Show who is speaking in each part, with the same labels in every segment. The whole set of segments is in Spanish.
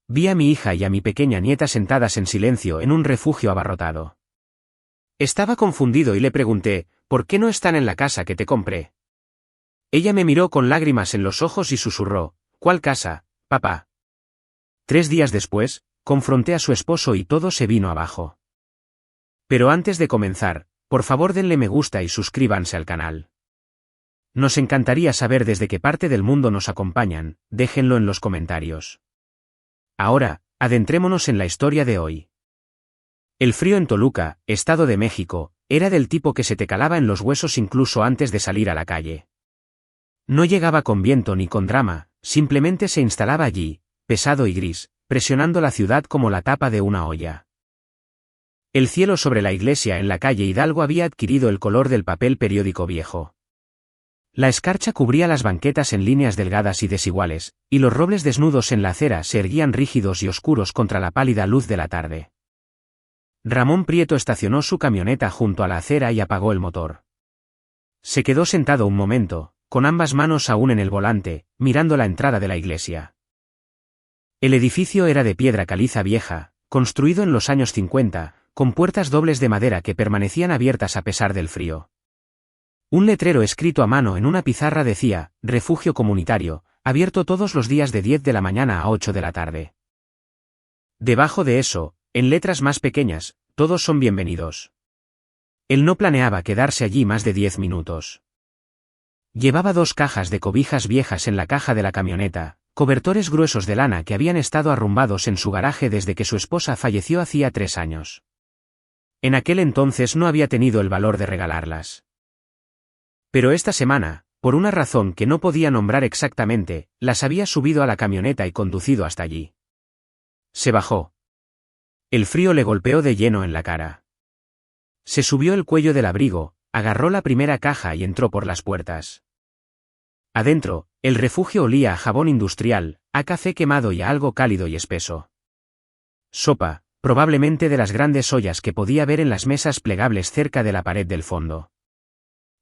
Speaker 1: Vi a mi hija y a mi pequeña nieta sentadas en silencio en un refugio abarrotado. Estaba confundido y le pregunté, ¿por qué no están en la casa que te compré? Ella me miró con lágrimas en los ojos y susurró, ¿cuál casa, papá? 3 días después, confronté a su esposo y todo se vino abajo. Pero antes de comenzar, por favor denle me gusta y suscríbanse al canal. Nos encantaría saber desde qué parte del mundo nos acompañan, déjenlo en los comentarios. Ahora, adentrémonos en la historia de hoy. El frío en Toluca, Estado de México, era del tipo que se te calaba en los huesos incluso antes de salir a la calle. No llegaba con viento ni con drama, simplemente se instalaba allí, pesado y gris, presionando la ciudad como la tapa de una olla. El cielo sobre la iglesia en la calle Hidalgo había adquirido el color del papel periódico viejo. La escarcha cubría las banquetas en líneas delgadas y desiguales, y los robles desnudos en la acera se erguían rígidos y oscuros contra la pálida luz de la tarde. Ramón Prieto estacionó su camioneta junto a la acera y apagó el motor. Se quedó sentado un momento, con ambas manos aún en el volante, mirando la entrada de la iglesia. El edificio era de piedra caliza vieja, construido en los años 50, con puertas dobles de madera que permanecían abiertas a pesar del frío. Un letrero escrito a mano en una pizarra decía, refugio comunitario, abierto todos los días de 10 de la mañana a 8 de la tarde. Debajo de eso, en letras más pequeñas, todos son bienvenidos. Él no planeaba quedarse allí más de 10 minutos. Llevaba 2 cajas de cobijas viejas en la caja de la camioneta, cobertores gruesos de lana que habían estado arrumbados en su garaje desde que su esposa falleció hacía 3 años. En aquel entonces no había tenido el valor de regalarlas. Pero esta semana, por una razón que no podía nombrar exactamente, las había subido a la camioneta y conducido hasta allí. Se bajó. El frío le golpeó de lleno en la cara. Se subió el cuello del abrigo, agarró la primera caja y entró por las puertas. Adentro, el refugio olía a jabón industrial, a café quemado y a algo cálido y espeso. Sopa, probablemente de las grandes ollas que podía ver en las mesas plegables cerca de la pared del fondo.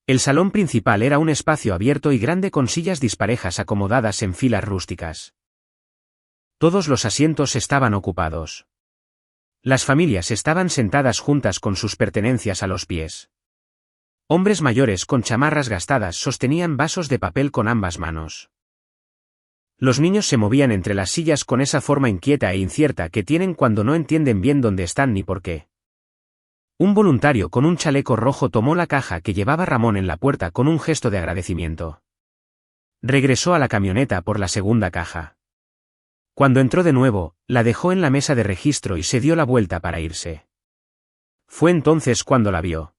Speaker 1: El salón principal era un espacio abierto y grande con sillas disparejas acomodadas en filas rústicas. Todos los asientos estaban ocupados. Las familias estaban sentadas juntas con sus pertenencias a los pies. Hombres mayores con chamarras gastadas sostenían vasos de papel con ambas manos. Los niños se movían entre las sillas con esa forma inquieta e incierta que tienen cuando no entienden bien dónde están ni por qué. Un voluntario con un chaleco rojo tomó la caja que llevaba Ramón en la puerta con un gesto de agradecimiento. Regresó a la camioneta por la segunda caja. Cuando entró de nuevo, la dejó en la mesa de registro y se dio la vuelta para irse. Fue entonces cuando la vio.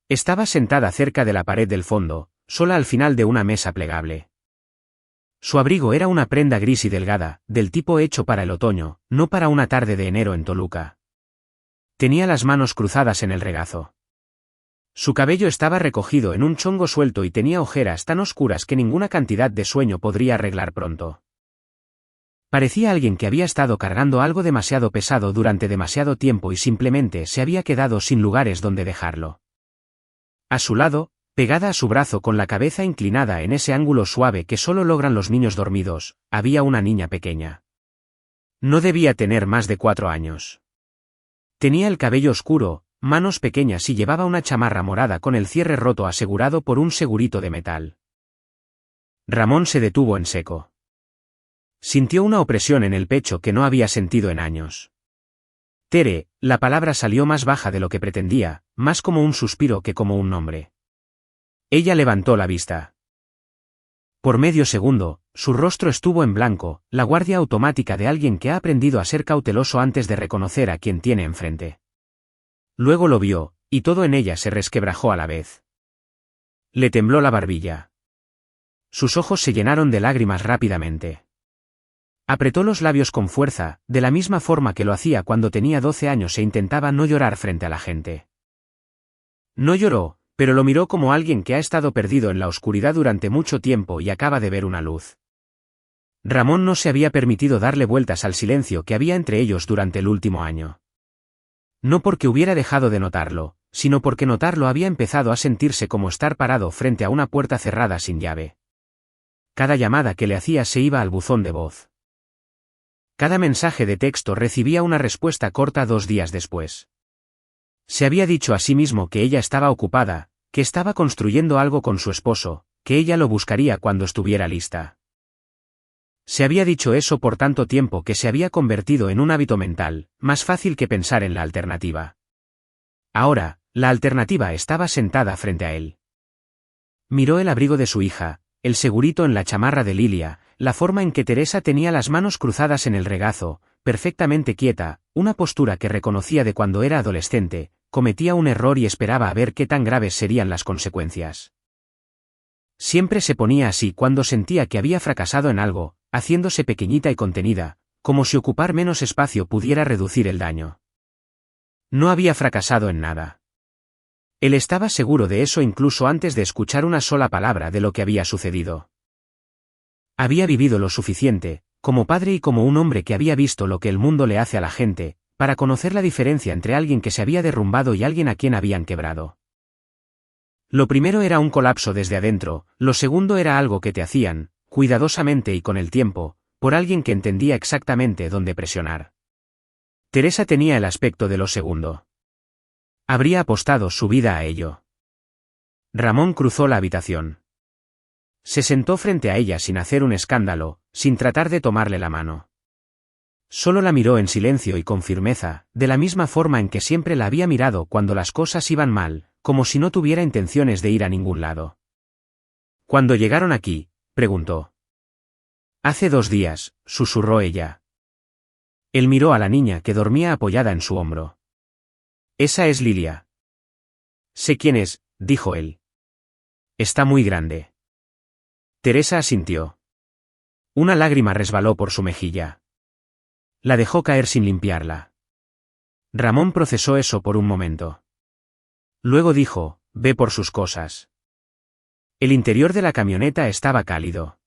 Speaker 1: Estaba sentada cerca de la pared del fondo, sola al final de una mesa plegable. Su abrigo era una prenda gris y delgada, del tipo hecho para el otoño, no para una tarde de enero en Toluca. Tenía las manos cruzadas en el regazo. Su cabello estaba recogido en un chongo suelto y tenía ojeras tan oscuras que ninguna cantidad de sueño podría arreglar pronto. Parecía alguien que había estado cargando algo demasiado pesado durante demasiado tiempo y simplemente se había quedado sin lugares donde dejarlo. A su lado, pegada a su brazo con la cabeza inclinada en ese ángulo suave que solo logran los niños dormidos, había una niña pequeña. No debía tener más de 4 años. Tenía el cabello oscuro, manos pequeñas y llevaba una chamarra morada con el cierre roto asegurado por un segurito de metal. Ramón se detuvo en seco. Sintió una opresión en el pecho que no había sentido en años. Tere, la palabra salió más baja de lo que pretendía, más como un suspiro que como un nombre. Ella levantó la vista. Por medio segundo, su rostro estuvo en blanco, la guardia automática de alguien que ha aprendido a ser cauteloso antes de reconocer a quien tiene enfrente. Luego lo vio, y todo en ella se resquebrajó a la vez. Le tembló la barbilla. Sus ojos se llenaron de lágrimas rápidamente. Apretó los labios con fuerza, de la misma forma que lo hacía cuando tenía 12 años e intentaba no llorar frente a la gente. No lloró, pero lo miró como alguien que ha estado perdido en la oscuridad durante mucho tiempo y acaba de ver una luz. Ramón no se había permitido darle vueltas al silencio que había entre ellos durante el último año. No porque hubiera dejado de notarlo, sino porque notarlo había empezado a sentirse como estar parado frente a una puerta cerrada sin llave. Cada llamada que le hacía se iba al buzón de voz. Cada mensaje de texto recibía una respuesta corta 2 días después. Se había dicho a sí mismo que ella estaba ocupada, que estaba construyendo algo con su esposo, que ella lo buscaría cuando estuviera lista. Se había dicho eso por tanto tiempo que se había convertido en un hábito mental, más fácil que pensar en la alternativa. Ahora, la alternativa estaba sentada frente a él. Miró el abrigo de su hija, el segurito en la chamarra de Lilia, la forma en que Teresa tenía las manos cruzadas en el regazo, perfectamente quieta, una postura que reconocía de cuando era adolescente, cometía un error y esperaba a ver qué tan graves serían las consecuencias. Siempre se ponía así cuando sentía que había fracasado en algo, haciéndose pequeñita y contenida, como si ocupar menos espacio pudiera reducir el daño. No había fracasado en nada. Él estaba seguro de eso incluso antes de escuchar una sola palabra de lo que había sucedido. Había vivido lo suficiente, como padre y como un hombre que había visto lo que el mundo le hace a la gente, para conocer la diferencia entre alguien que se había derrumbado y alguien a quien habían quebrado. Lo primero era un colapso desde adentro, lo segundo era algo que te hacían, cuidadosamente y con el tiempo, por alguien que entendía exactamente dónde presionar. Teresa tenía el aspecto de lo segundo. Habría apostado su vida a ello. Ramón cruzó la habitación. Se sentó frente a ella sin hacer un escándalo, sin tratar de tomarle la mano. Solo la miró en silencio y con firmeza, de la misma forma en que siempre la había mirado cuando las cosas iban mal, como si no tuviera intenciones de ir a ningún lado. «¿Cuándo llegaron aquí?», preguntó. «Hace 2 días», susurró ella. Él miró a la niña que dormía apoyada en su hombro. «Esa es Lilia». «Sé quién es», dijo él. «Está muy grande». Teresa asintió. Una lágrima resbaló por su mejilla. La dejó caer sin limpiarla. Ramón procesó eso por un momento. Luego dijo, «Ve por sus cosas». El interior de la camioneta estaba cálido.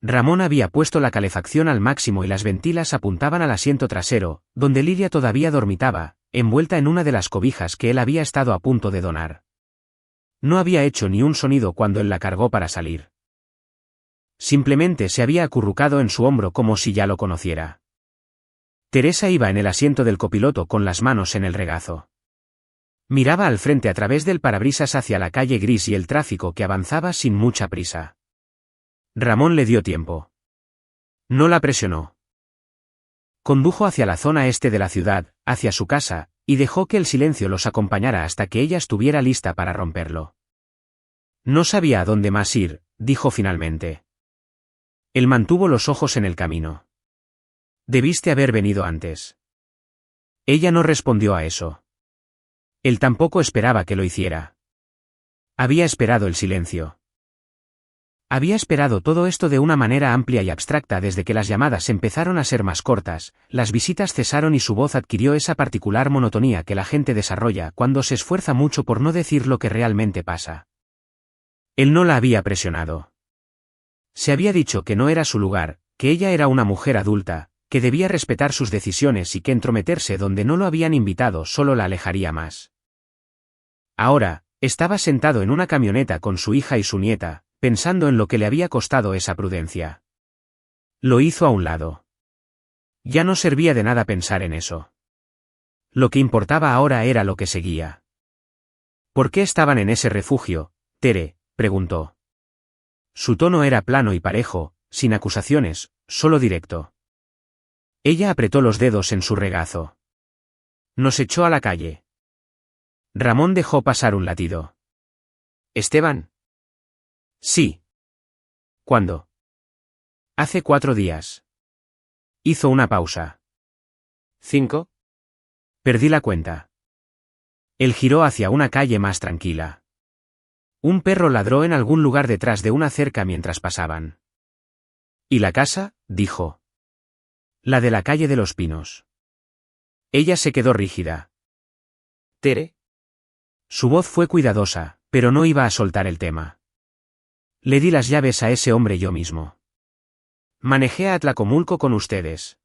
Speaker 1: Ramón había puesto la calefacción al máximo y las ventilas apuntaban al asiento trasero, donde Lilia todavía dormitaba, envuelta en una de las cobijas que él había estado a punto de donar. No había hecho ni un sonido cuando él la cargó para salir. Simplemente se había acurrucado en su hombro como si ya lo conociera. Teresa iba en el asiento del copiloto con las manos en el regazo. Miraba al frente a través del parabrisas hacia la calle gris y el tráfico que avanzaba sin mucha prisa. Ramón le dio tiempo. No la presionó. Condujo hacia la zona este de la ciudad, hacia su casa, y dejó que el silencio los acompañara hasta que ella estuviera lista para romperlo. No sabía a dónde más ir, dijo finalmente. Él mantuvo los ojos en el camino. Debiste haber venido antes. Ella no respondió a eso. Él tampoco esperaba que lo hiciera. Había esperado el silencio. Había esperado todo esto de una manera amplia y abstracta desde que las llamadas empezaron a ser más cortas, las visitas cesaron y su voz adquirió esa particular monotonía que la gente desarrolla cuando se esfuerza mucho por no decir lo que realmente pasa. Él no la había presionado. Se había dicho que no era su lugar, que ella era una mujer adulta, que debía respetar sus decisiones y que entrometerse donde no lo habían invitado solo la alejaría más. Ahora, estaba sentado en una camioneta con su hija y su nieta, pensando en lo que le había costado esa prudencia. Lo hizo a un lado. Ya no servía de nada pensar en eso. Lo que importaba ahora era lo que seguía. ¿Por qué estaban en ese refugio, Tere?, preguntó. Su tono era plano y parejo, sin acusaciones, solo directo. Ella apretó los dedos en su regazo. Nos echó a la calle. Ramón dejó pasar un latido. ¿Esteban? Sí. ¿Cuándo? Hace 4 días. Hizo una pausa. ¿5? Perdí la cuenta. Él giró hacia una calle más tranquila. Un perro ladró en algún lugar detrás de una cerca mientras pasaban. ¿Y la casa?, dijo. La de la calle de los Pinos. Ella se quedó rígida. ¿Tere? Su voz fue cuidadosa, pero no iba a soltar el tema. Le di las llaves a ese hombre yo mismo. Manejé a Atlacomulco con ustedes.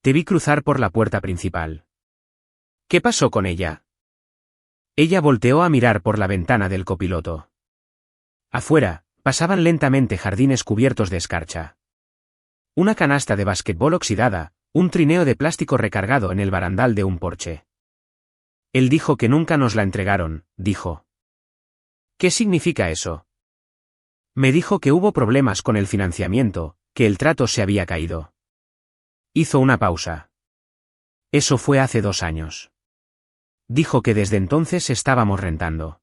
Speaker 1: Te vi cruzar por la puerta principal. ¿Qué pasó con ella? Ella volteó a mirar por la ventana del copiloto. Afuera, pasaban lentamente jardines cubiertos de escarcha. Una canasta de basquetbol oxidada, un trineo de plástico recargado en el barandal de un porche. Él dijo que nunca nos la entregaron, dijo. ¿Qué significa eso? Me dijo que hubo problemas con el financiamiento, que el trato se había caído. Hizo una pausa. Eso fue hace 2 años. Dijo que desde entonces estábamos rentando.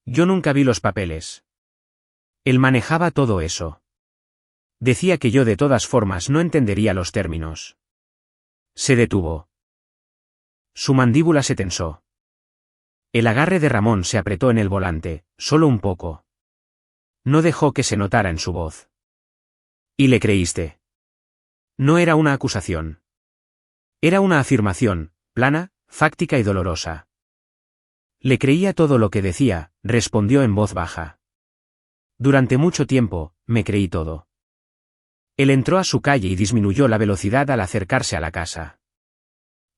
Speaker 1: Yo nunca vi los papeles. Él manejaba todo eso. Decía que yo de todas formas no entendería los términos. Se detuvo. Su mandíbula se tensó. El agarre de Ramón se apretó en el volante, solo un poco. No dejó que se notara en su voz. ¿Y le creíste? No era una acusación. Era una afirmación, plana, fáctica y dolorosa. Le creía todo lo que decía, respondió en voz baja. Durante mucho tiempo, me creí todo. Él entró a su calle y disminuyó la velocidad al acercarse a la casa.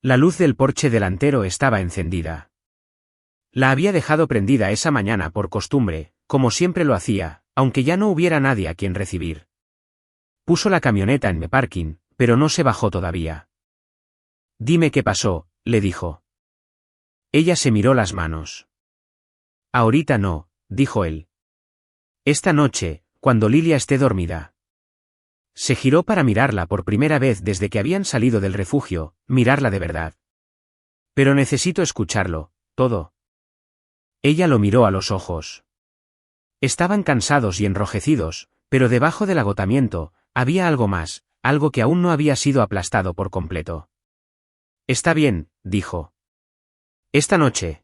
Speaker 1: La luz del porche delantero estaba encendida. La había dejado prendida esa mañana por costumbre, como siempre lo hacía, aunque ya no hubiera nadie a quien recibir. Puso la camioneta en el parking, pero no se bajó todavía. Dime qué pasó, le dijo. Ella se miró las manos. Ahorita no, dijo él. Esta noche, cuando Lilia esté dormida. Se giró para mirarla por primera vez desde que habían salido del refugio, mirarla de verdad. Pero necesito escucharlo, todo. Ella lo miró a los ojos. Estaban cansados y enrojecidos, pero debajo del agotamiento, había algo más, algo que aún no había sido aplastado por completo. Está bien, dijo. Esta noche.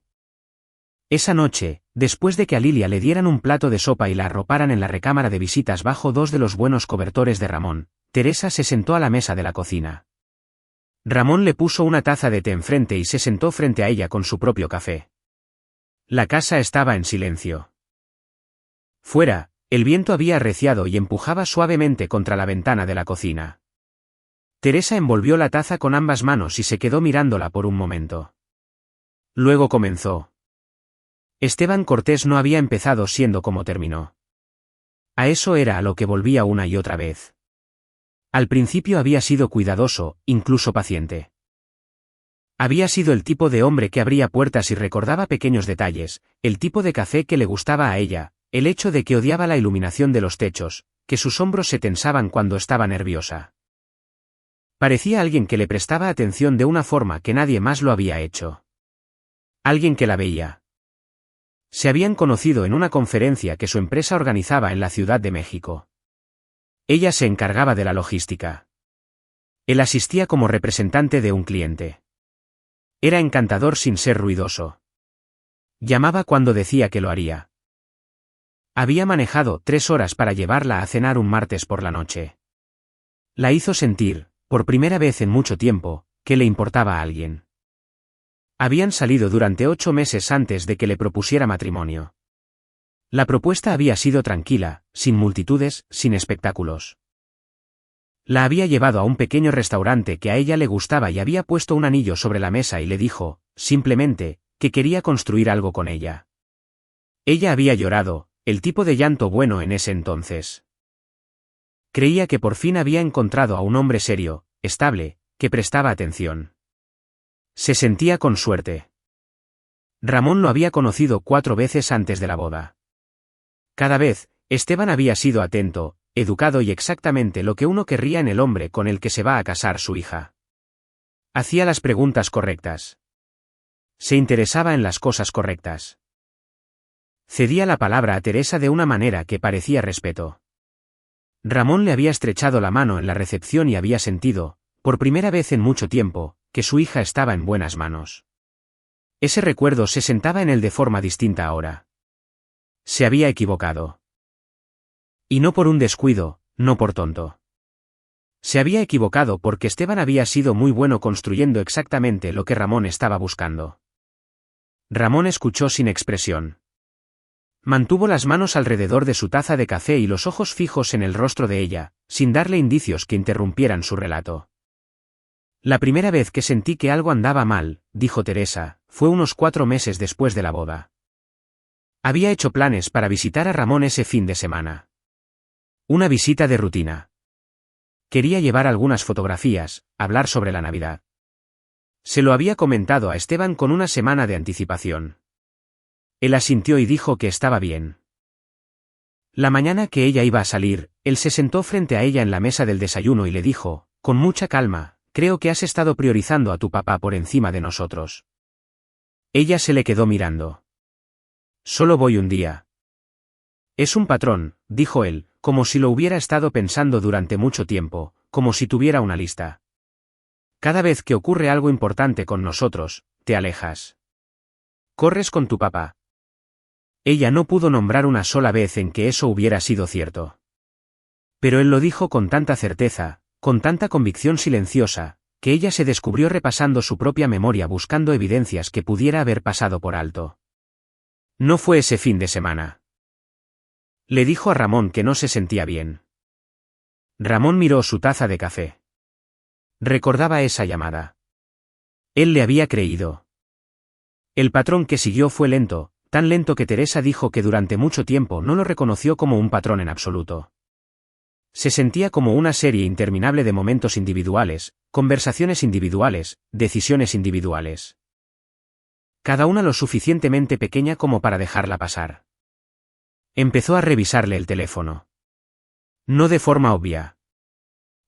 Speaker 1: Esa noche, después de que a Lilia le dieran un plato de sopa y la arroparan en la recámara de visitas bajo 2 de los buenos cobertores de Ramón, Teresa se sentó a la mesa de la cocina. Ramón le puso una taza de té enfrente y se sentó frente a ella con su propio café. La casa estaba en silencio. Fuera, el viento había arreciado y empujaba suavemente contra la ventana de la cocina. Teresa envolvió la taza con ambas manos y se quedó mirándola por un momento. Luego comenzó. Esteban Cortés no había empezado siendo como terminó. A eso era a lo que volvía una y otra vez. Al principio había sido cuidadoso, incluso paciente. Había sido el tipo de hombre que abría puertas y recordaba pequeños detalles, el tipo de café que le gustaba a ella, el hecho de que odiaba la iluminación de los techos, que sus hombros se tensaban cuando estaba nerviosa. Parecía alguien que le prestaba atención de una forma que nadie más lo había hecho. Alguien que la veía. Se habían conocido en una conferencia que su empresa organizaba en la Ciudad de México. Ella se encargaba de la logística. Él asistía como representante de un cliente. Era encantador sin ser ruidoso. Llamaba cuando decía que lo haría. Había manejado 3 horas para llevarla a cenar un martes por la noche. La hizo sentir, por primera vez en mucho tiempo, que le importaba a alguien. Habían salido durante 8 meses antes de que le propusiera matrimonio. La propuesta había sido tranquila, sin multitudes, sin espectáculos. La había llevado a un pequeño restaurante que a ella le gustaba y había puesto un anillo sobre la mesa y le dijo, simplemente, que quería construir algo con ella. Ella había llorado, el tipo de llanto bueno en ese entonces. Creía que por fin había encontrado a un hombre serio, estable, que prestaba atención. Se sentía con suerte. Ramón lo había conocido 4 veces antes de la boda. Cada vez, Esteban había sido atento, educado y exactamente lo que uno querría en el hombre con el que se va a casar su hija. Hacía las preguntas correctas. Se interesaba en las cosas correctas. Cedía la palabra a Teresa de una manera que parecía respeto. Ramón le había estrechado la mano en la recepción y había sentido, por primera vez en mucho tiempo, que su hija estaba en buenas manos. Ese recuerdo se sentaba en él de forma distinta ahora. Se había equivocado. Y no por un descuido, no por tonto. Se había equivocado porque Esteban había sido muy bueno construyendo exactamente lo que Ramón estaba buscando. Ramón escuchó sin expresión. Mantuvo las manos alrededor de su taza de café y los ojos fijos en el rostro de ella, sin darle indicios que interrumpieran su relato. La primera vez que sentí que algo andaba mal, dijo Teresa, fue unos 4 meses después de la boda. Había hecho planes para visitar a Ramón ese fin de semana. Una visita de rutina. Quería llevar algunas fotografías, hablar sobre la Navidad. Se lo había comentado a Esteban con una semana de anticipación. Él asintió y dijo que estaba bien. La mañana que ella iba a salir, él se sentó frente a ella en la mesa del desayuno y le dijo, con mucha calma, creo que has estado priorizando a tu papá por encima de nosotros. Ella se le quedó mirando. Solo voy un día. Es un patrón, dijo él, como si lo hubiera estado pensando durante mucho tiempo, como si tuviera una lista. Cada vez que ocurre algo importante con nosotros, te alejas. Corres con tu papá. Ella no pudo nombrar una sola vez en que eso hubiera sido cierto. Pero él lo dijo con tanta certeza, con tanta convicción silenciosa, que ella se descubrió repasando su propia memoria buscando evidencias que pudiera haber pasado por alto. No fue ese fin de semana. Le dijo a Ramón que no se sentía bien. Ramón miró su taza de café. Recordaba esa llamada. Él le había creído. El patrón que siguió fue lento, tan lento que Teresa dijo que durante mucho tiempo no lo reconoció como un patrón en absoluto. Se sentía como una serie interminable de momentos individuales, conversaciones individuales, decisiones individuales. Cada una lo suficientemente pequeña como para dejarla pasar. Empezó a revisarle el teléfono. No de forma obvia.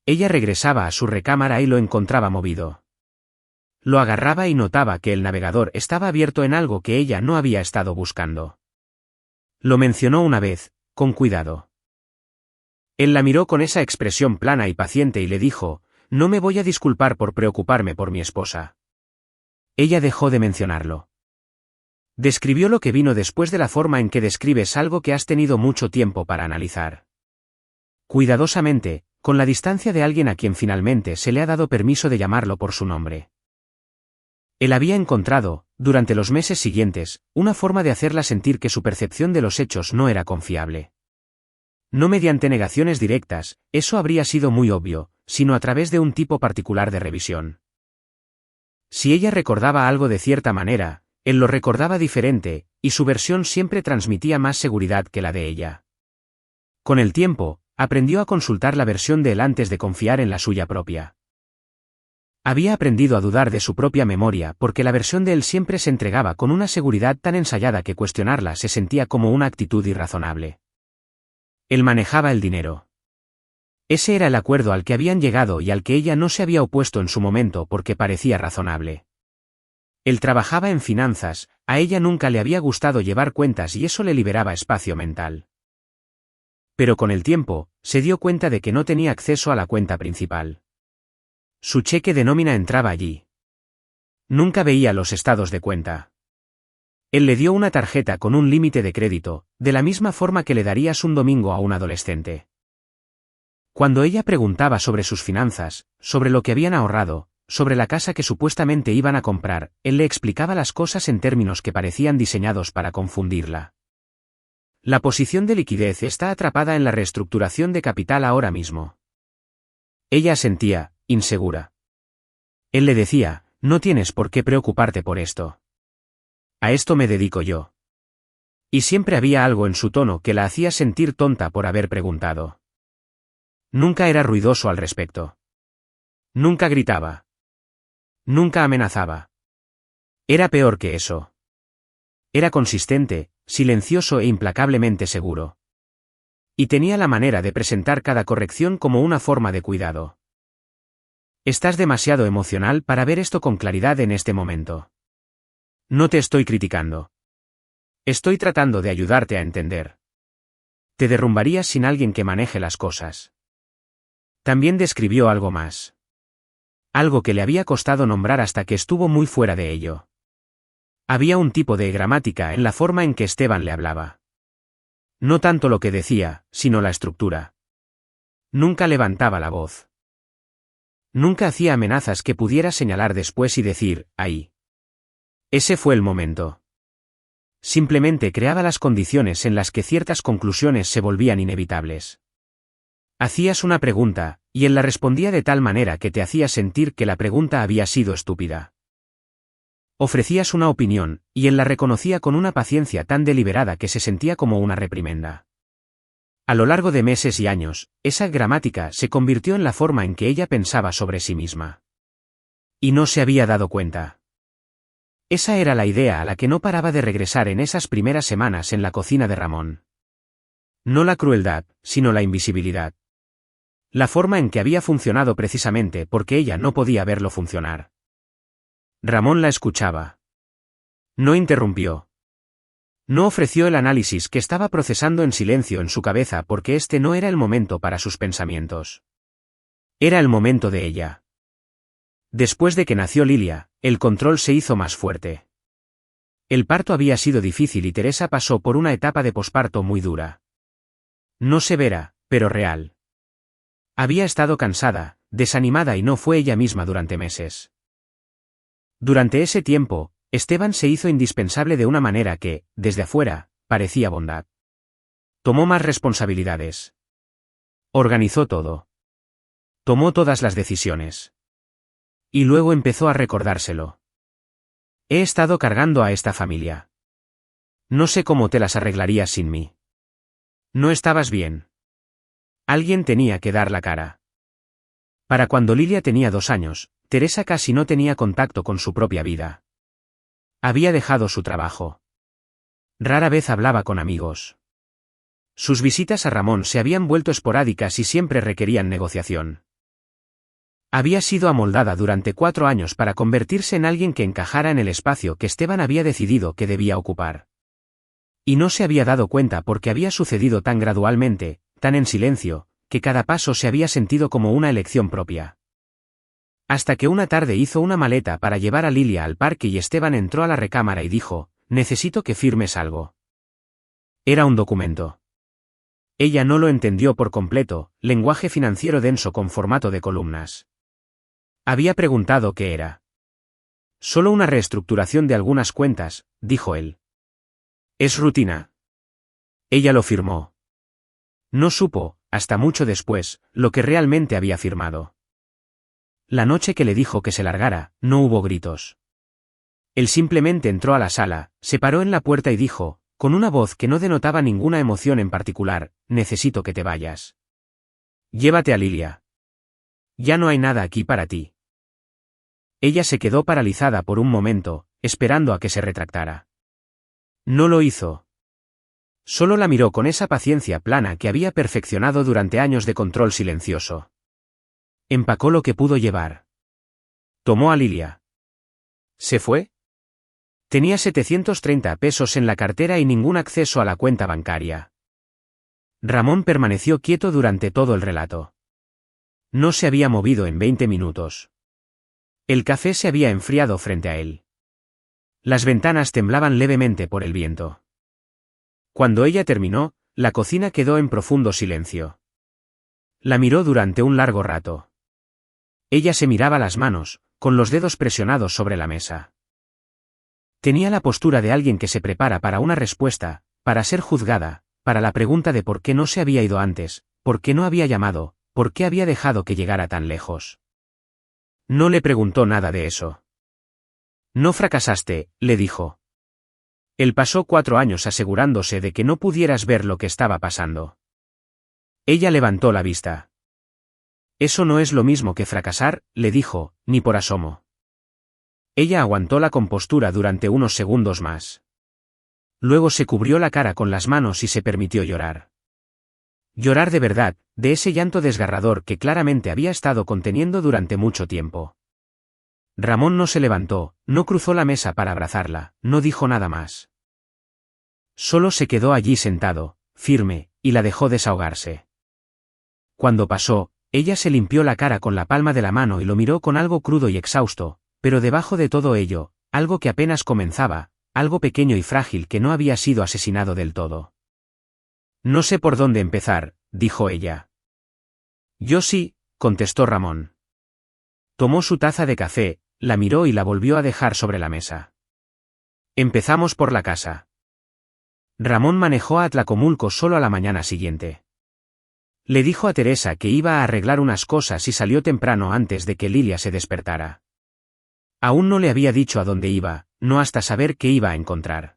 Speaker 1: Ella regresaba a su recámara y lo encontraba movido. Lo agarraba y notaba que el navegador estaba abierto en algo que ella no había estado buscando. Lo mencionó una vez, con cuidado. Él la miró con esa expresión plana y paciente y le dijo, no me voy a disculpar por preocuparme por mi esposa. Ella dejó de mencionarlo. Describió lo que vino después de la forma en que describes algo que has tenido mucho tiempo para analizar. Cuidadosamente, con la distancia de alguien a quien finalmente se le ha dado permiso de llamarlo por su nombre. Él había encontrado, durante los meses siguientes, una forma de hacerla sentir que su percepción de los hechos no era confiable. No mediante negaciones directas, eso habría sido muy obvio, sino a través de un tipo particular de revisión. Si ella recordaba algo de cierta manera, él lo recordaba diferente, y su versión siempre transmitía más seguridad que la de ella. Con el tiempo, aprendió a consultar la versión de él antes de confiar en la suya propia. Había aprendido a dudar de su propia memoria porque la versión de él siempre se entregaba con una seguridad tan ensayada que cuestionarla se sentía como una actitud irrazonable. Él manejaba el dinero. Ese era el acuerdo al que habían llegado y al que ella no se había opuesto en su momento porque parecía razonable. Él trabajaba en finanzas, a ella nunca le había gustado llevar cuentas y eso le liberaba espacio mental. Pero con el tiempo, se dio cuenta de que no tenía acceso a la cuenta principal. Su cheque de nómina entraba allí. Nunca veía los estados de cuenta. Él le dio una tarjeta con un límite de crédito, de la misma forma que le darías un domingo a un adolescente. Cuando ella preguntaba sobre sus finanzas, sobre lo que habían ahorrado, sobre la casa que supuestamente iban a comprar, él le explicaba las cosas en términos que parecían diseñados para confundirla. La posición de liquidez está atrapada en la reestructuración de capital ahora mismo. Ella sentía, insegura. Él le decía, no tienes por qué preocuparte por esto. A esto me dedico yo. Y siempre había algo en su tono que la hacía sentir tonta por haber preguntado. Nunca era ruidoso al respecto. Nunca gritaba. Nunca amenazaba. Era peor que eso. Era consistente, silencioso e implacablemente seguro. Y tenía la manera de presentar cada corrección como una forma de cuidado. Estás demasiado emocional para ver esto con claridad en este momento. No te estoy criticando. Estoy tratando de ayudarte a entender. Te derrumbarías sin alguien que maneje las cosas. También describió algo más. Algo que le había costado nombrar hasta que estuvo muy fuera de ello. Había un tipo de gramática en la forma en que Esteban le hablaba. No tanto lo que decía, sino la estructura. Nunca levantaba la voz. Nunca hacía amenazas que pudiera señalar después y decir, ahí. Ese fue el momento. Simplemente creaba las condiciones en las que ciertas conclusiones se volvían inevitables. Hacías una pregunta, y él la respondía de tal manera que te hacía sentir que la pregunta había sido estúpida. Ofrecías una opinión, y él la reconocía con una paciencia tan deliberada que se sentía como una reprimenda. A lo largo de meses y años, esa gramática se convirtió en la forma en que ella pensaba sobre sí misma. Y no se había dado cuenta. Esa era la idea a la que no paraba de regresar en esas primeras semanas en la cocina de Ramón. No la crueldad, sino la invisibilidad. La forma en que había funcionado precisamente porque ella no podía verlo funcionar. Ramón la escuchaba. No interrumpió. No ofreció el análisis que estaba procesando en silencio en su cabeza porque este no era el momento para sus pensamientos. Era el momento de ella. Después de que nació Lilia, el control se hizo más fuerte. El parto había sido difícil y Teresa pasó por una etapa de posparto muy dura. No severa, pero real. Había estado cansada, desanimada y no fue ella misma durante meses. Durante ese tiempo, Esteban se hizo indispensable de una manera que, desde afuera, parecía bondad. Tomó más responsabilidades. Organizó todo. Tomó todas las decisiones. Y luego empezó a recordárselo. He estado cargando a esta familia. No sé cómo te las arreglarías sin mí. No estabas bien. Alguien tenía que dar la cara. Para cuando Lilia tenía 2 años, Teresa casi no tenía contacto con su propia vida. Había dejado su trabajo. Rara vez hablaba con amigos. Sus visitas a Ramón se habían vuelto esporádicas y siempre requerían negociación. Había sido amoldada durante 4 años para convertirse en alguien que encajara en el espacio que Esteban había decidido que debía ocupar. Y no se había dado cuenta porque había sucedido tan gradualmente, tan en silencio, que cada paso se había sentido como una elección propia. Hasta que una tarde hizo una maleta para llevar a Lilia al parque y Esteban entró a la recámara y dijo, necesito que firmes algo. Era un documento. Ella no lo entendió por completo, lenguaje financiero denso con formato de columnas. Había preguntado qué era. Solo una reestructuración de algunas cuentas, dijo él. Es rutina. Ella lo firmó. No supo, hasta mucho después, lo que realmente había firmado. La noche que le dijo que se largara, no hubo gritos. Él simplemente entró a la sala, se paró en la puerta y dijo, con una voz que no denotaba ninguna emoción en particular, necesito que te vayas. Llévate a Lilia. Ya no hay nada aquí para ti. Ella se quedó paralizada por un momento, esperando a que se retractara. No lo hizo. Solo la miró con esa paciencia plana que había perfeccionado durante años de control silencioso. Empacó lo que pudo llevar. Tomó a Lilia. ¿Se fue? Tenía 730 pesos en la cartera y ningún acceso a la cuenta bancaria. Ramón permaneció quieto durante todo el relato. No se había movido en 20 minutos. El café se había enfriado frente a él. Las ventanas temblaban levemente por el viento. Cuando ella terminó, la cocina quedó en profundo silencio. La miró durante un largo rato. Ella se miraba las manos, con los dedos presionados sobre la mesa. Tenía la postura de alguien que se prepara para una respuesta, para ser juzgada, para la pregunta de por qué no se había ido antes, por qué no había llamado, por qué había dejado que llegara tan lejos. No le preguntó nada de eso. No fracasaste, le dijo. Él pasó 4 años asegurándose de que no pudieras ver lo que estaba pasando. Ella levantó la vista. Eso no es lo mismo que fracasar, le dijo, ni por asomo. Ella aguantó la compostura durante unos segundos más. Luego se cubrió la cara con las manos y se permitió llorar. Llorar de verdad, de ese llanto desgarrador que claramente había estado conteniendo durante mucho tiempo. Ramón no se levantó, no cruzó la mesa para abrazarla, no dijo nada más. Solo se quedó allí sentado, firme, y la dejó desahogarse. Cuando pasó, ella se limpió la cara con la palma de la mano y lo miró con algo crudo y exhausto, pero debajo de todo ello, algo que apenas comenzaba, algo pequeño y frágil que no había sido asesinado del todo. No sé por dónde empezar, dijo ella. Yo sí, contestó Ramón. Tomó su taza de café, la miró y la volvió a dejar sobre la mesa. Empezamos por la casa. Ramón manejó a Atlacomulco solo a la mañana siguiente. Le dijo a Teresa que iba a arreglar unas cosas y salió temprano antes de que Lilia se despertara. Aún no le había dicho a dónde iba, no hasta saber qué iba a encontrar.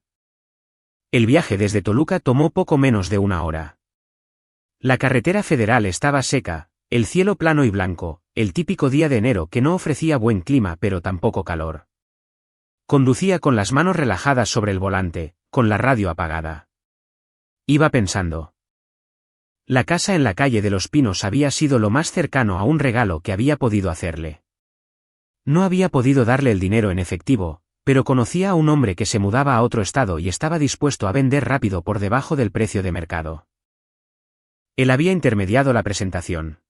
Speaker 1: El viaje desde Toluca tomó poco menos de 1 hora. La carretera federal estaba seca, el cielo plano y blanco, el típico día de enero que no ofrecía buen clima pero tampoco calor. Conducía con las manos relajadas sobre el volante, con la radio apagada. Iba pensando. La casa en la calle de los Pinos había sido lo más cercano a un regalo que había podido hacerle. No había podido darle el dinero en efectivo, pero conocía a un hombre que se mudaba a otro estado y estaba dispuesto a vender rápido por debajo del precio de mercado. Él había intermediado la presentación.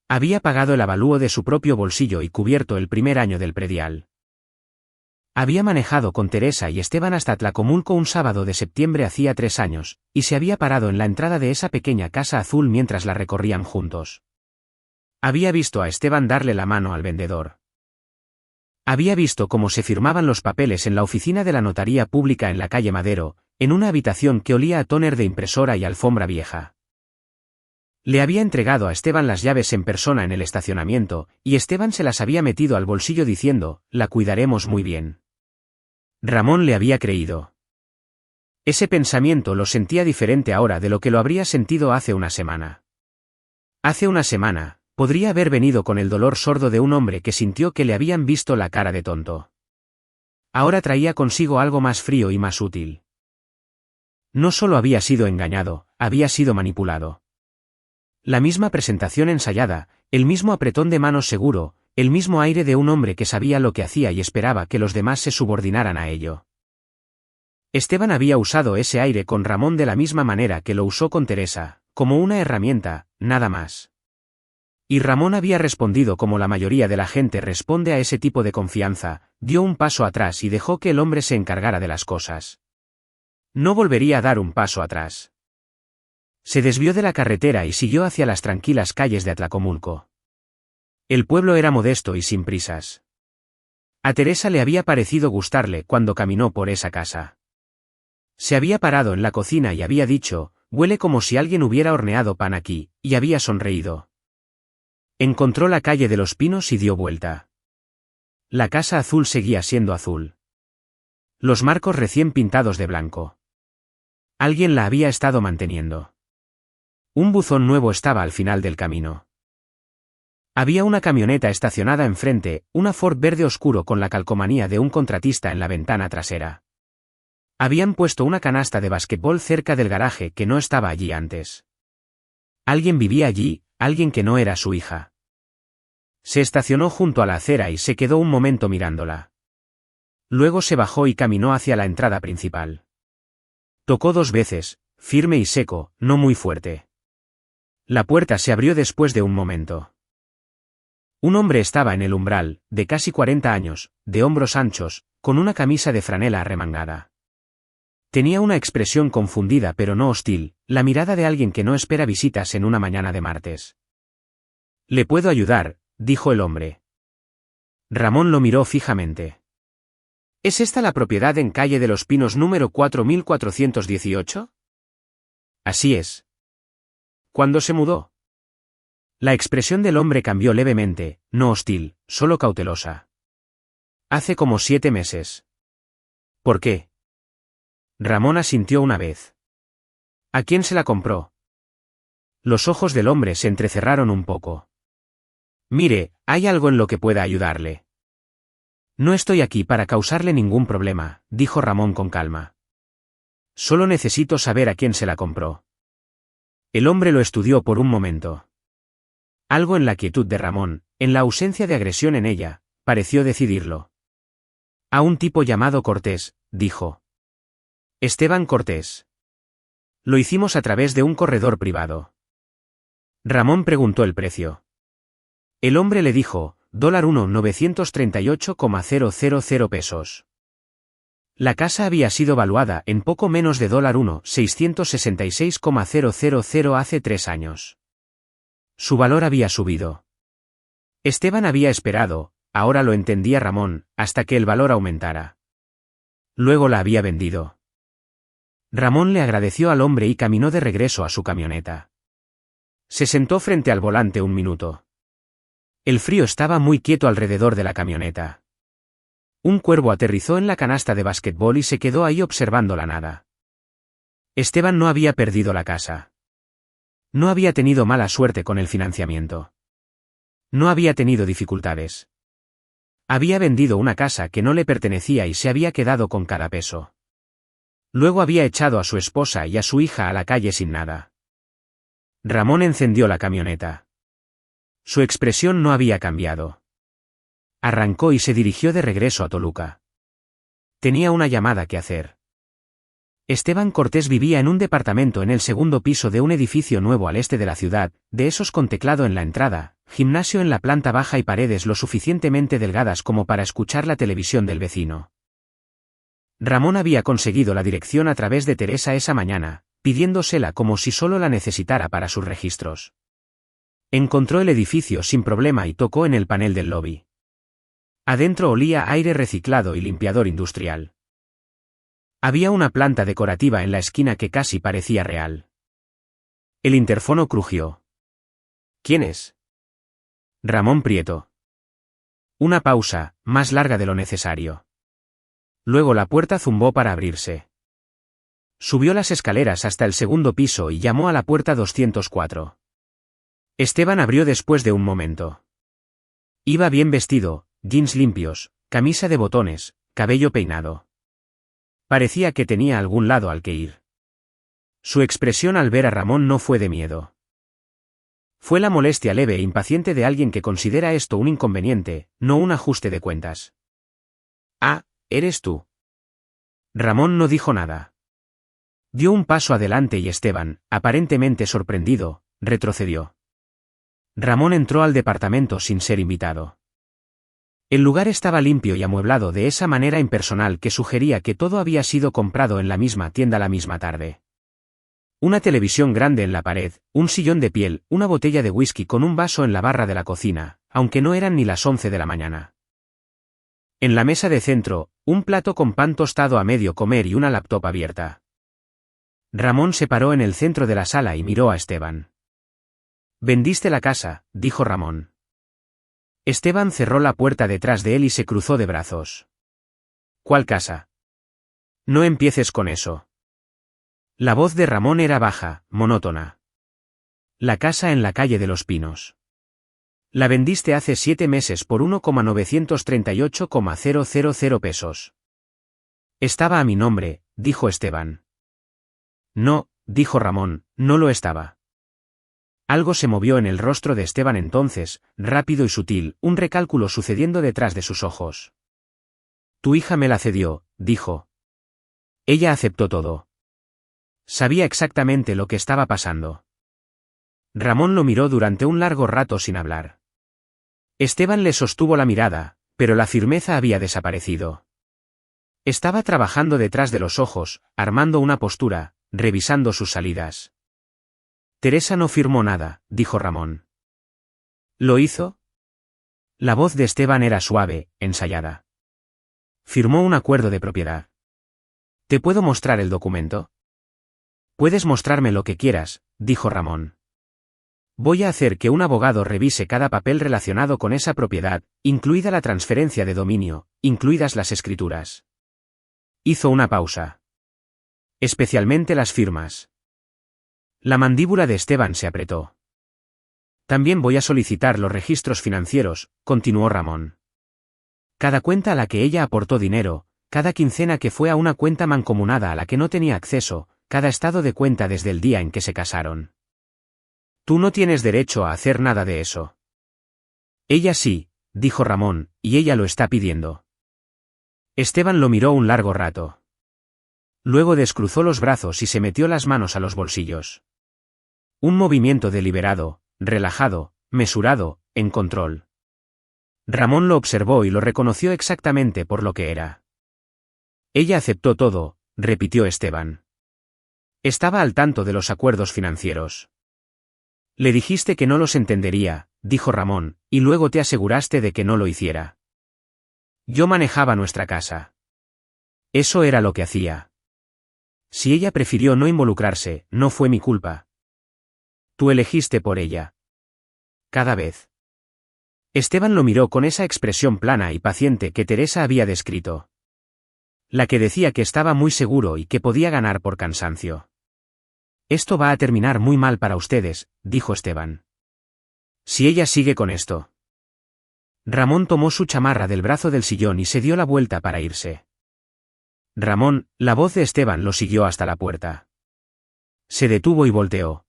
Speaker 1: Había pagado el avalúo de su propio bolsillo y cubierto el primer año del predial. Había manejado con Teresa y Esteban hasta Tlacomulco un sábado de septiembre hacía 3 años, y se había parado en la entrada de esa pequeña casa azul mientras la recorrían juntos. Había visto a Esteban darle la mano al vendedor. Había visto cómo se firmaban los papeles en la oficina de la notaría pública en la calle Madero, en una habitación que olía a tóner de impresora y alfombra vieja. Le había entregado a Esteban las llaves en persona en el estacionamiento, y Esteban se las había metido al bolsillo diciendo, «La cuidaremos muy bien». Ramón le había creído. Ese pensamiento lo sentía diferente ahora de lo que lo habría sentido hace una semana. Hace una semana, podría haber venido con el dolor sordo de un hombre que sintió que le habían visto la cara de tonto. Ahora traía consigo algo más frío y más útil. No solo había sido engañado, había sido manipulado. La misma presentación ensayada, el mismo apretón de manos seguro, el mismo aire de un hombre que sabía lo que hacía y esperaba que los demás se subordinaran a ello. Esteban había usado ese aire con Ramón de la misma manera que lo usó con Teresa, como una herramienta, nada más. Y Ramón había respondido como la mayoría de la gente responde a ese tipo de confianza, dio un paso atrás y dejó que el hombre se encargara de las cosas. No volvería a dar un paso atrás. Se desvió de la carretera y siguió hacia las tranquilas calles de Atlacomulco. El pueblo era modesto y sin prisas. A Teresa le había parecido gustarle cuando caminó por esa casa. Se había parado en la cocina y había dicho, «Huele como si alguien hubiera horneado pan aquí», y había sonreído. Encontró la calle de los Pinos y dio vuelta. La casa azul seguía siendo azul. Los marcos recién pintados de blanco. Alguien la había estado manteniendo. Un buzón nuevo estaba al final del camino. Había una camioneta estacionada enfrente, una Ford verde oscuro con la calcomanía de un contratista en la ventana trasera. Habían puesto una canasta de basquetbol cerca del garaje que no estaba allí antes. Alguien vivía allí, alguien que no era su hija. Se estacionó junto a la acera y se quedó un momento mirándola. Luego se bajó y caminó hacia la entrada principal. Tocó 2 veces, firme y seco, no muy fuerte. La puerta se abrió después de un momento. Un hombre estaba en el umbral, de casi 40 años, de hombros anchos, con una camisa de franela arremangada. Tenía una expresión confundida pero no hostil, la mirada de alguien que no espera visitas en una mañana de martes. «¿Le puedo ayudar?», dijo el hombre. Ramón lo miró fijamente. «¿Es esta la propiedad en calle de los Pinos número 4418? Así es. ¿Cuándo se mudó?» La expresión del hombre cambió levemente, no hostil, solo cautelosa. «Hace como 7 meses». «¿Por qué?» Ramón asintió una vez. «¿A quién se la compró?» Los ojos del hombre se entrecerraron un poco. «Mire, hay algo en lo que pueda ayudarle». «No estoy aquí para causarle ningún problema», dijo Ramón con calma. «Solo necesito saber a quién se la compró». El hombre lo estudió por un momento. Algo en la quietud de Ramón, en la ausencia de agresión en ella, pareció decidirlo. «A un tipo llamado Cortés», dijo. «Esteban Cortés». «Lo hicimos a través de un corredor privado». Ramón preguntó el precio. El hombre le dijo, $1 938,000 pesos. La casa había sido valuada en poco menos de $1 666,000 hace 3 años. Su valor había subido. Esteban había esperado, ahora lo entendía Ramón, hasta que el valor aumentara. Luego la había vendido. Ramón le agradeció al hombre y caminó de regreso a su camioneta. Se sentó frente al volante un minuto. El frío estaba muy quieto alrededor de la camioneta. Un cuervo aterrizó en la canasta de basquetbol y se quedó ahí observando la nada. Esteban no había perdido la casa. No había tenido mala suerte con el financiamiento. No había tenido dificultades. Había vendido una casa que no le pertenecía y se había quedado con cada peso. Luego había echado a su esposa y a su hija a la calle sin nada. Ramón encendió la camioneta. Su expresión no había cambiado. Arrancó y se dirigió de regreso a Toluca. Tenía una llamada que hacer. Esteban Cortés vivía en un departamento en el segundo piso de un edificio nuevo al este de la ciudad, de esos con teclado en la entrada, gimnasio en la planta baja y paredes lo suficientemente delgadas como para escuchar la televisión del vecino. Ramón había conseguido la dirección a través de Teresa esa mañana, pidiéndosela como si solo la necesitara para sus registros. Encontró el edificio sin problema y tocó en el panel del lobby. Adentro olía aire reciclado y limpiador industrial. Había una planta decorativa en la esquina que casi parecía real. El interfono crujió. ¿Quién es? Ramón Prieto. Una pausa, más larga de lo necesario. Luego la puerta zumbó para abrirse. Subió las escaleras hasta el segundo piso y llamó a la puerta 204. Esteban abrió después de un momento. Iba bien vestido, jeans limpios, camisa de botones, cabello peinado. Parecía que tenía algún lado al que ir. Su expresión al ver a Ramón no fue de miedo. Fue la molestia leve e impaciente de alguien que considera esto un inconveniente, no un ajuste de cuentas. Ah, ¿eres tú? Ramón no dijo nada. Dio un paso adelante y Esteban, aparentemente sorprendido, retrocedió. Ramón entró al departamento sin ser invitado. El lugar estaba limpio y amueblado de esa manera impersonal que sugería que todo había sido comprado en la misma tienda la misma tarde. Una televisión grande en la pared, un sillón de piel, una botella de whisky con un vaso en la barra de la cocina, aunque no eran ni las 11 de la mañana. En la mesa de centro, un plato con pan tostado a medio comer y una laptop abierta. Ramón se paró en el centro de la sala y miró a Esteban. «Vendiste la casa», dijo Ramón. Esteban cerró la puerta detrás de él y se cruzó de brazos. «¿Cuál casa?» «No empieces con eso». La voz de Ramón era baja, monótona. «La casa en la calle de los Pinos. La vendiste hace 7 meses por 1,938,000 pesos». «Estaba a mi nombre», dijo Esteban. «No», dijo Ramón, «no lo estaba». Algo se movió en el rostro de Esteban entonces, rápido y sutil, un recálculo sucediendo detrás de sus ojos. «Tu hija me la cedió», dijo. Ella aceptó todo. Sabía exactamente lo que estaba pasando. Ramón lo miró durante un largo rato sin hablar. Esteban le sostuvo la mirada, pero la firmeza había desaparecido. Estaba trabajando detrás de los ojos, armando una postura, revisando sus salidas. «Teresa no firmó nada», dijo Ramón. «¿Lo hizo?» La voz de Esteban era suave, ensayada. «Firmó un acuerdo de propiedad». «¿Te puedo mostrar el documento?» «Puedes mostrarme lo que quieras», dijo Ramón. «Voy a hacer que un abogado revise cada papel relacionado con esa propiedad, incluida la transferencia de dominio, incluidas las escrituras». Hizo una pausa. «Especialmente las firmas». La mandíbula de Esteban se apretó. «También voy a solicitar los registros financieros», continuó Ramón. «Cada cuenta a la que ella aportó dinero, cada quincena que fue a una cuenta mancomunada a la que no tenía acceso, cada estado de cuenta desde el día en que se casaron». «Tú no tienes derecho a hacer nada de eso». «Ella sí», dijo Ramón, «y ella lo está pidiendo». Esteban lo miró un largo rato. Luego descruzó los brazos y se metió las manos a los bolsillos. Un movimiento deliberado, relajado, mesurado, en control. Ramón lo observó y lo reconoció exactamente por lo que era. «Ella aceptó todo», repitió Esteban. «Estaba al tanto de los acuerdos financieros». «Le dijiste que no los entendería», dijo Ramón, «y luego te aseguraste de que no lo hiciera». «Yo manejaba nuestra casa. Eso era lo que hacía. Si ella prefirió no involucrarse, no fue mi culpa. Tú elegiste por ella». «Cada vez». Esteban lo miró con esa expresión plana y paciente que Teresa había descrito. La que decía que estaba muy seguro y que podía ganar por cansancio. Esto va a terminar muy mal para ustedes, dijo Esteban. Si ella sigue con esto. Ramón tomó su chamarra del brazo del sillón y se dio la vuelta para irse. Ramón, la voz de Esteban lo siguió hasta la puerta. Se detuvo y volteó.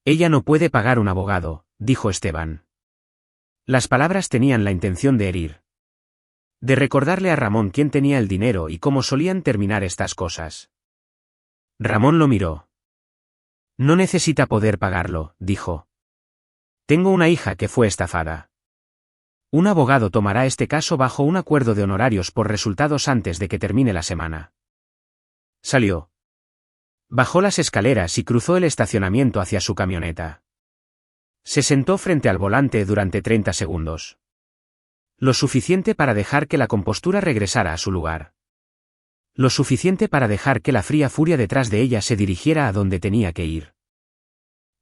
Speaker 1: Ella no puede pagar un abogado, dijo Esteban. Las palabras tenían la intención de herir. De recordarle a Ramón quién tenía el dinero y cómo solían terminar estas cosas. Ramón lo miró. No necesita poder pagarlo, dijo. Tengo una hija que fue estafada. Un abogado tomará este caso bajo un acuerdo de honorarios por resultados antes de que termine la semana. Salió. Bajó las escaleras y cruzó el estacionamiento hacia su camioneta. Se sentó frente al volante durante 30 segundos. Lo suficiente para dejar que la compostura regresara a su lugar. Lo suficiente para dejar que la fría furia detrás de ella se dirigiera a donde tenía que ir.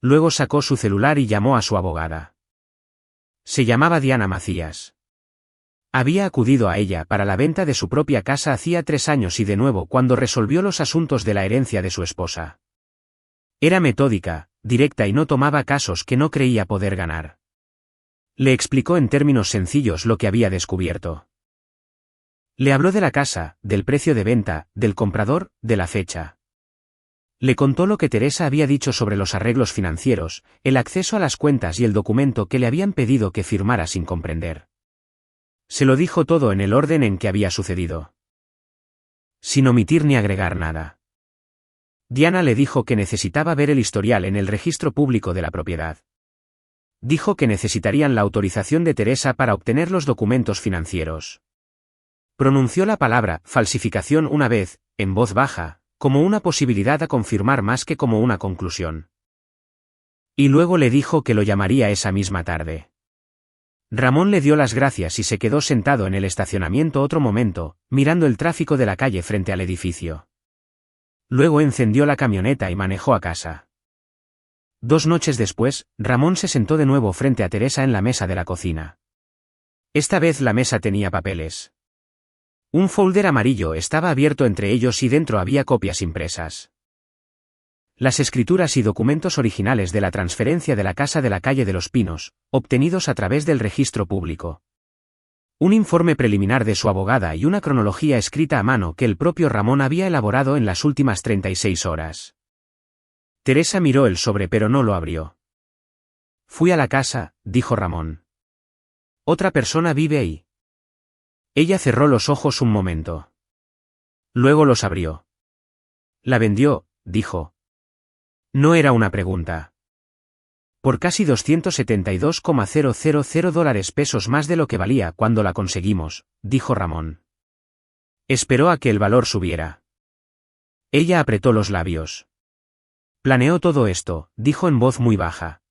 Speaker 1: Luego sacó su celular y llamó a su abogada. Se llamaba Diana Macías. Había acudido a ella para la venta de su propia casa hacía 3 años y de nuevo cuando resolvió los asuntos de la herencia de su esposa. Era metódica, directa y no tomaba casos que no creía poder ganar. Le explicó en términos sencillos lo que había descubierto. Le habló de la casa, del precio de venta, del comprador, de la fecha. Le contó lo que Teresa había dicho sobre los arreglos financieros, el acceso a las cuentas y el documento que le habían pedido que firmara sin comprender. Se lo dijo todo en el orden en que había sucedido. Sin omitir ni agregar nada. Diana le dijo que necesitaba ver el historial en el registro público de la propiedad. Dijo que necesitarían la autorización de Teresa para obtener los documentos financieros. Pronunció la palabra falsificación una vez, en voz baja, como una posibilidad a confirmar más que como una conclusión. Y luego le dijo que lo llamaría esa misma tarde. Ramón le dio las gracias y se quedó sentado en el estacionamiento otro momento, mirando el tráfico de la calle frente al edificio. Luego encendió la camioneta y manejó a casa. 2 noches después, Ramón se sentó de nuevo frente a Teresa en la mesa de la cocina. Esta vez la mesa tenía papeles. Un folder amarillo estaba abierto entre ellos y dentro había copias impresas. Las escrituras y documentos originales de la transferencia de la casa de la calle de los Pinos, obtenidos a través del registro público. Un informe preliminar de su abogada y una cronología escrita a mano que el propio Ramón había elaborado en las últimas 36 horas. Teresa miró el sobre pero no lo abrió. Fui a la casa, dijo Ramón. Otra persona vive ahí. Ella cerró los ojos un momento. Luego los abrió. La vendió, dijo. No era una pregunta. Por casi $272,000 más de lo que valía cuando la conseguimos, dijo Ramón. Esperó a que el valor subiera. Ella apretó los labios. Planeó todo esto, dijo en voz muy baja.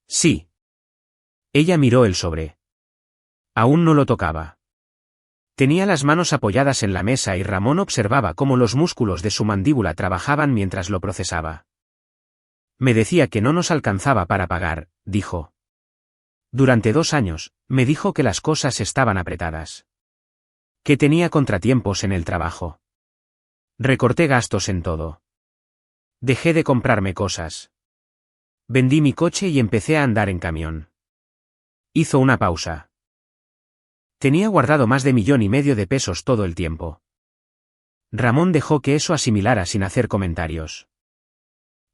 Speaker 1: Sí. Ella miró el sobre. Aún no lo tocaba. Tenía las manos apoyadas en la mesa y Ramón observaba cómo los músculos de su mandíbula trabajaban mientras lo procesaba. Me decía que no nos alcanzaba para pagar, dijo. Durante 2 años, me dijo que las cosas estaban apretadas. Que tenía contratiempos en el trabajo. Recorté gastos en todo. Dejé de comprarme cosas. Vendí mi coche y empecé a andar en camión. Hizo una pausa. Tenía guardado más de $1,500,000 todo el tiempo. Ramón dejó que eso asimilara sin hacer comentarios.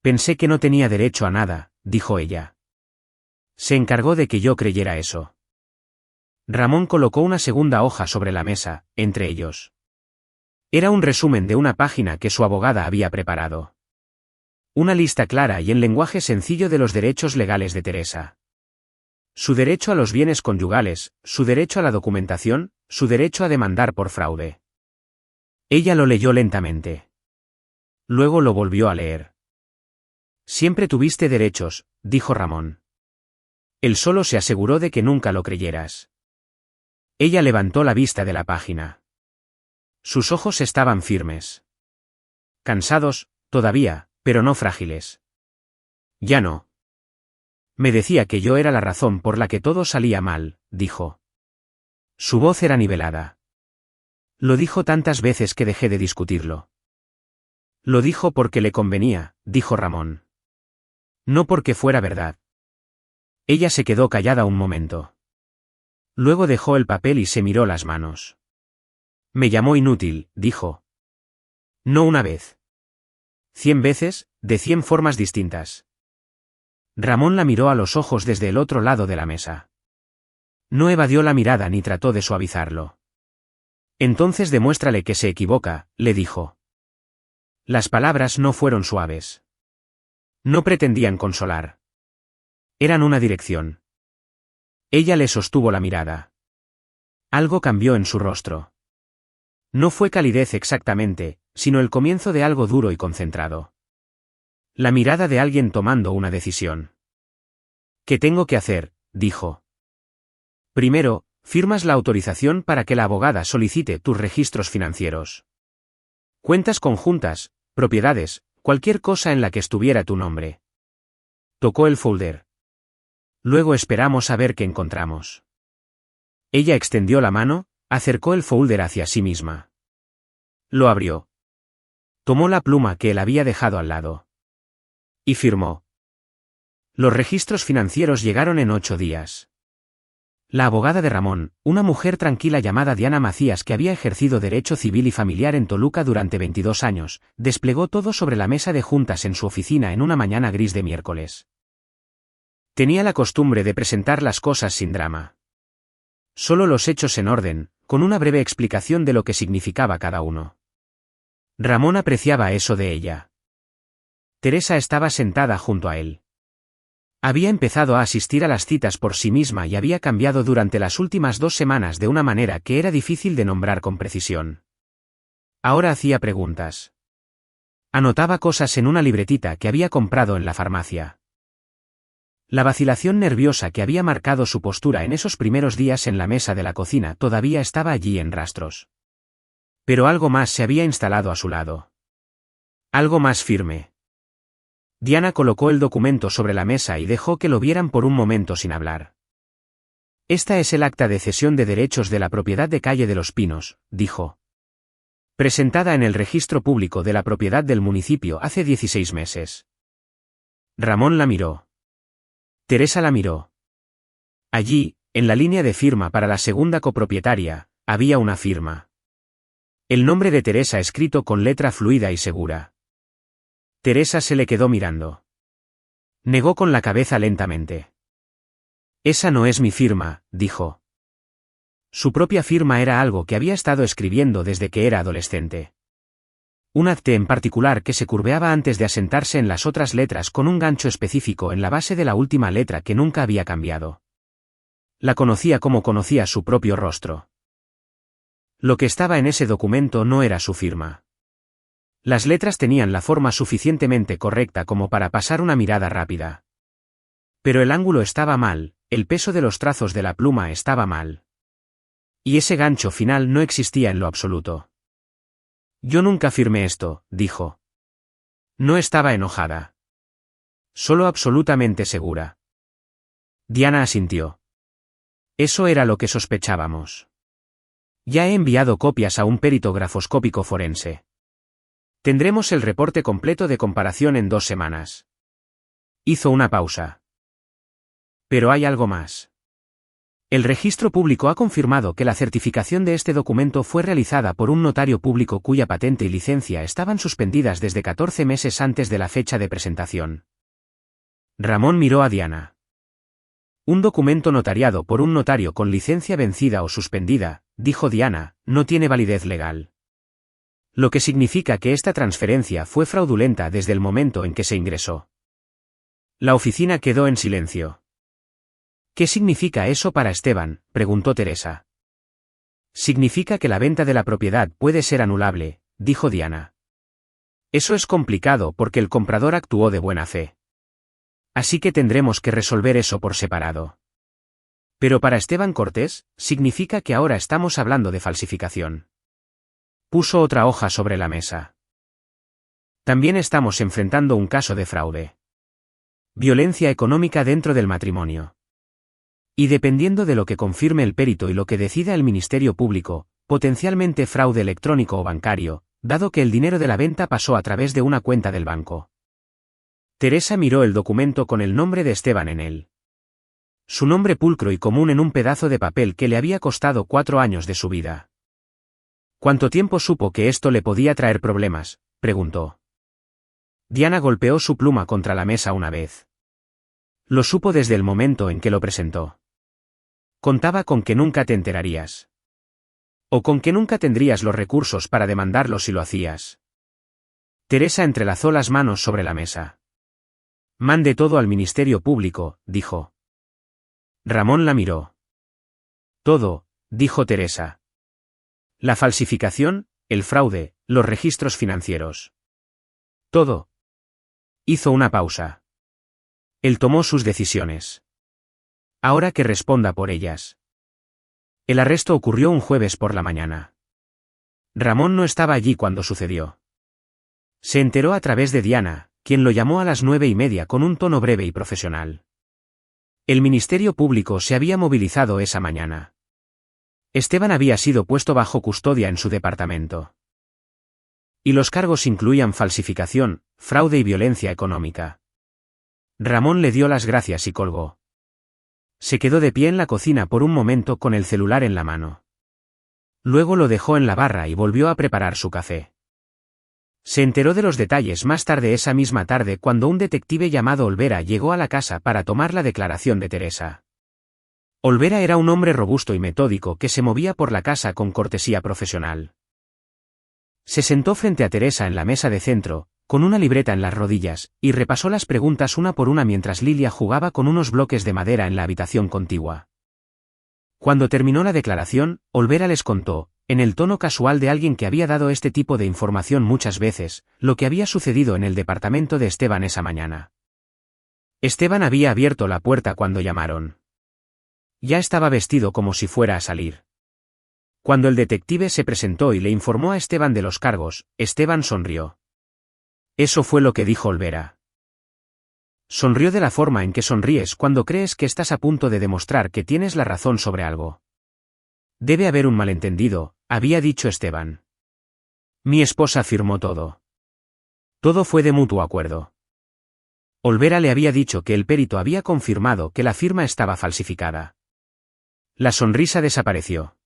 Speaker 1: Pensé que no tenía derecho a nada, dijo ella. Se encargó de que yo creyera eso. Ramón colocó una segunda hoja sobre la mesa, entre ellos. Era un resumen de una página que su abogada había preparado. Una lista clara y en lenguaje sencillo de los derechos legales de Teresa. Su derecho a los bienes conyugales, su derecho a la documentación, su derecho a demandar por fraude. Ella lo leyó lentamente. Luego lo volvió a leer. Siempre tuviste derechos, dijo Ramón. Él solo se aseguró de que nunca lo creyeras. Ella levantó la vista de la página. Sus ojos estaban firmes. Cansados, todavía, pero no frágiles. Ya no. Me decía que yo era la razón por la que todo salía mal, dijo. Su voz era nivelada. Lo dijo tantas veces que dejé de discutirlo. Lo dijo porque le convenía, dijo Ramón. No porque fuera verdad. Ella se quedó callada un momento. Luego dejó el papel y se miró las manos. Me llamó inútil, dijo. No una vez. 100 veces, de 100 formas distintas. Ramón la miró a los ojos desde el otro lado de la mesa. No evadió la mirada ni trató de suavizarlo. Entonces demuéstrale que se equivoca, le dijo. Las palabras no fueron suaves. No pretendían consolar. Eran una dirección. Ella le sostuvo la mirada. Algo cambió en su rostro. No fue calidez exactamente, sino el comienzo de algo duro y concentrado. La mirada de alguien tomando una decisión. ¿Qué tengo que hacer?, dijo. Primero, firmas la autorización para que la abogada solicite tus registros financieros. Cuentas conjuntas, propiedades, cualquier cosa en la que estuviera tu nombre. Tocó el folder. Luego esperamos a ver qué encontramos. Ella extendió la mano, acercó el folder hacia sí misma. Lo abrió. Tomó la pluma que él había dejado al lado. Y firmó. Los registros financieros llegaron en 8 días. La abogada de Ramón, una mujer tranquila llamada Diana Macías que había ejercido derecho civil y familiar en Toluca durante 22 años, desplegó todo sobre la mesa de juntas en su oficina en una mañana gris de miércoles. Tenía la costumbre de presentar las cosas sin drama. Solo los hechos en orden, con una breve explicación de lo que significaba cada uno. Ramón apreciaba eso de ella. Teresa estaba sentada junto a él. Había empezado a asistir a las citas por sí misma y había cambiado durante las últimas 2 semanas de una manera que era difícil de nombrar con precisión. Ahora hacía preguntas. Anotaba cosas en una libretita que había comprado en la farmacia. La vacilación nerviosa que había marcado su postura en esos primeros días en la mesa de la cocina todavía estaba allí en rastros. Pero algo más se había instalado a su lado. Algo más firme. Diana colocó el documento sobre la mesa y dejó que lo vieran por un momento sin hablar. Esta es el acta de cesión de derechos de la propiedad de Calle de los Pinos, dijo. Presentada en el registro público de la propiedad del municipio hace 16 meses. Ramón la miró. Teresa la miró. Allí, en la línea de firma para la segunda copropietaria, había una firma. El nombre de Teresa escrito con letra fluida y segura. Teresa se le quedó mirando. Negó con la cabeza lentamente. Esa no es mi firma, dijo. Su propia firma era algo que había estado escribiendo desde que era adolescente. Un acte en particular que se curveaba antes de asentarse en las otras letras con un gancho específico en la base de la última letra que nunca había cambiado. La conocía como conocía su propio rostro. Lo que estaba en ese documento no era su firma. Las letras tenían la forma suficientemente correcta como para pasar una mirada rápida. Pero el ángulo estaba mal, el peso de los trazos de la pluma estaba mal. Y ese gancho final no existía en lo absoluto. Yo nunca firmé esto, dijo. No estaba enojada. Solo absolutamente segura. Diana asintió. Eso era lo que sospechábamos. Ya he enviado copias a un perito grafoscópico forense. Tendremos el reporte completo de comparación en 2 semanas. Hizo una pausa. Pero hay algo más. El registro público ha confirmado que la certificación de este documento fue realizada por un notario público cuya patente y licencia estaban suspendidas desde 14 meses antes de la fecha de presentación. Ramón miró a Diana. Un documento notariado por un notario con licencia vencida o suspendida, dijo Diana, no tiene validez legal. Lo que significa que esta transferencia fue fraudulenta desde el momento en que se ingresó. La oficina quedó en silencio. ¿Qué significa eso para Esteban?, preguntó Teresa. Significa que la venta de la propiedad puede ser anulable, dijo Diana. Eso es complicado porque el comprador actuó de buena fe. Así que tendremos que resolver eso por separado. Pero para Esteban Cortés, significa que ahora estamos hablando de falsificación. Puso otra hoja sobre la mesa. También estamos enfrentando un caso de fraude. Violencia económica dentro del matrimonio. Y dependiendo de lo que confirme el perito y lo que decida el Ministerio Público, potencialmente fraude electrónico o bancario, dado que el dinero de la venta pasó a través de una cuenta del banco. Teresa miró el documento con el nombre de Esteban en él. Su nombre pulcro y común en un pedazo de papel que le había costado 4 años de su vida. ¿Cuánto tiempo supo que esto le podía traer problemas?, preguntó. Diana golpeó su pluma contra la mesa una vez. Lo supo desde el momento en que lo presentó. Contaba con que nunca te enterarías. O con que nunca tendrías los recursos para demandarlo si lo hacías. Teresa entrelazó las manos sobre la mesa. Mande todo al Ministerio Público, dijo. Ramón la miró. Todo, dijo Teresa. La falsificación, el fraude, los registros financieros. Todo. Hizo una pausa. Él tomó sus decisiones. Ahora que responda por ellas. El arresto ocurrió un jueves por la mañana. Ramón no estaba allí cuando sucedió. Se enteró a través de Diana, quien lo llamó a las 9:30 con un tono breve y profesional. El Ministerio Público se había movilizado esa mañana. Esteban había sido puesto bajo custodia en su departamento. Y los cargos incluían falsificación, fraude y violencia económica. Ramón le dio las gracias y colgó. Se quedó de pie en la cocina por un momento con el celular en la mano. Luego lo dejó en la barra y volvió a preparar su café. Se enteró de los detalles más tarde esa misma tarde cuando un detective llamado Olvera llegó a la casa para tomar la declaración de Teresa. Olvera era un hombre robusto y metódico que se movía por la casa con cortesía profesional. Se sentó frente a Teresa en la mesa de centro, con una libreta en las rodillas, y repasó las preguntas una por una mientras Lilia jugaba con unos bloques de madera en la habitación contigua. Cuando terminó la declaración, Olvera les contó, en el tono casual de alguien que había dado este tipo de información muchas veces, lo que había sucedido en el departamento de Esteban esa mañana. Esteban había abierto la puerta cuando llamaron. Ya estaba vestido como si fuera a salir. Cuando el detective se presentó y le informó a Esteban de los cargos, Esteban sonrió. Eso fue lo que dijo Olvera. Sonrió de la forma en que sonríes cuando crees que estás a punto de demostrar que tienes la razón sobre algo. Debe haber un malentendido, había dicho Esteban. Mi esposa firmó todo. Todo fue de mutuo acuerdo. Olvera le había dicho que el perito había confirmado que la firma estaba falsificada. La sonrisa desapareció.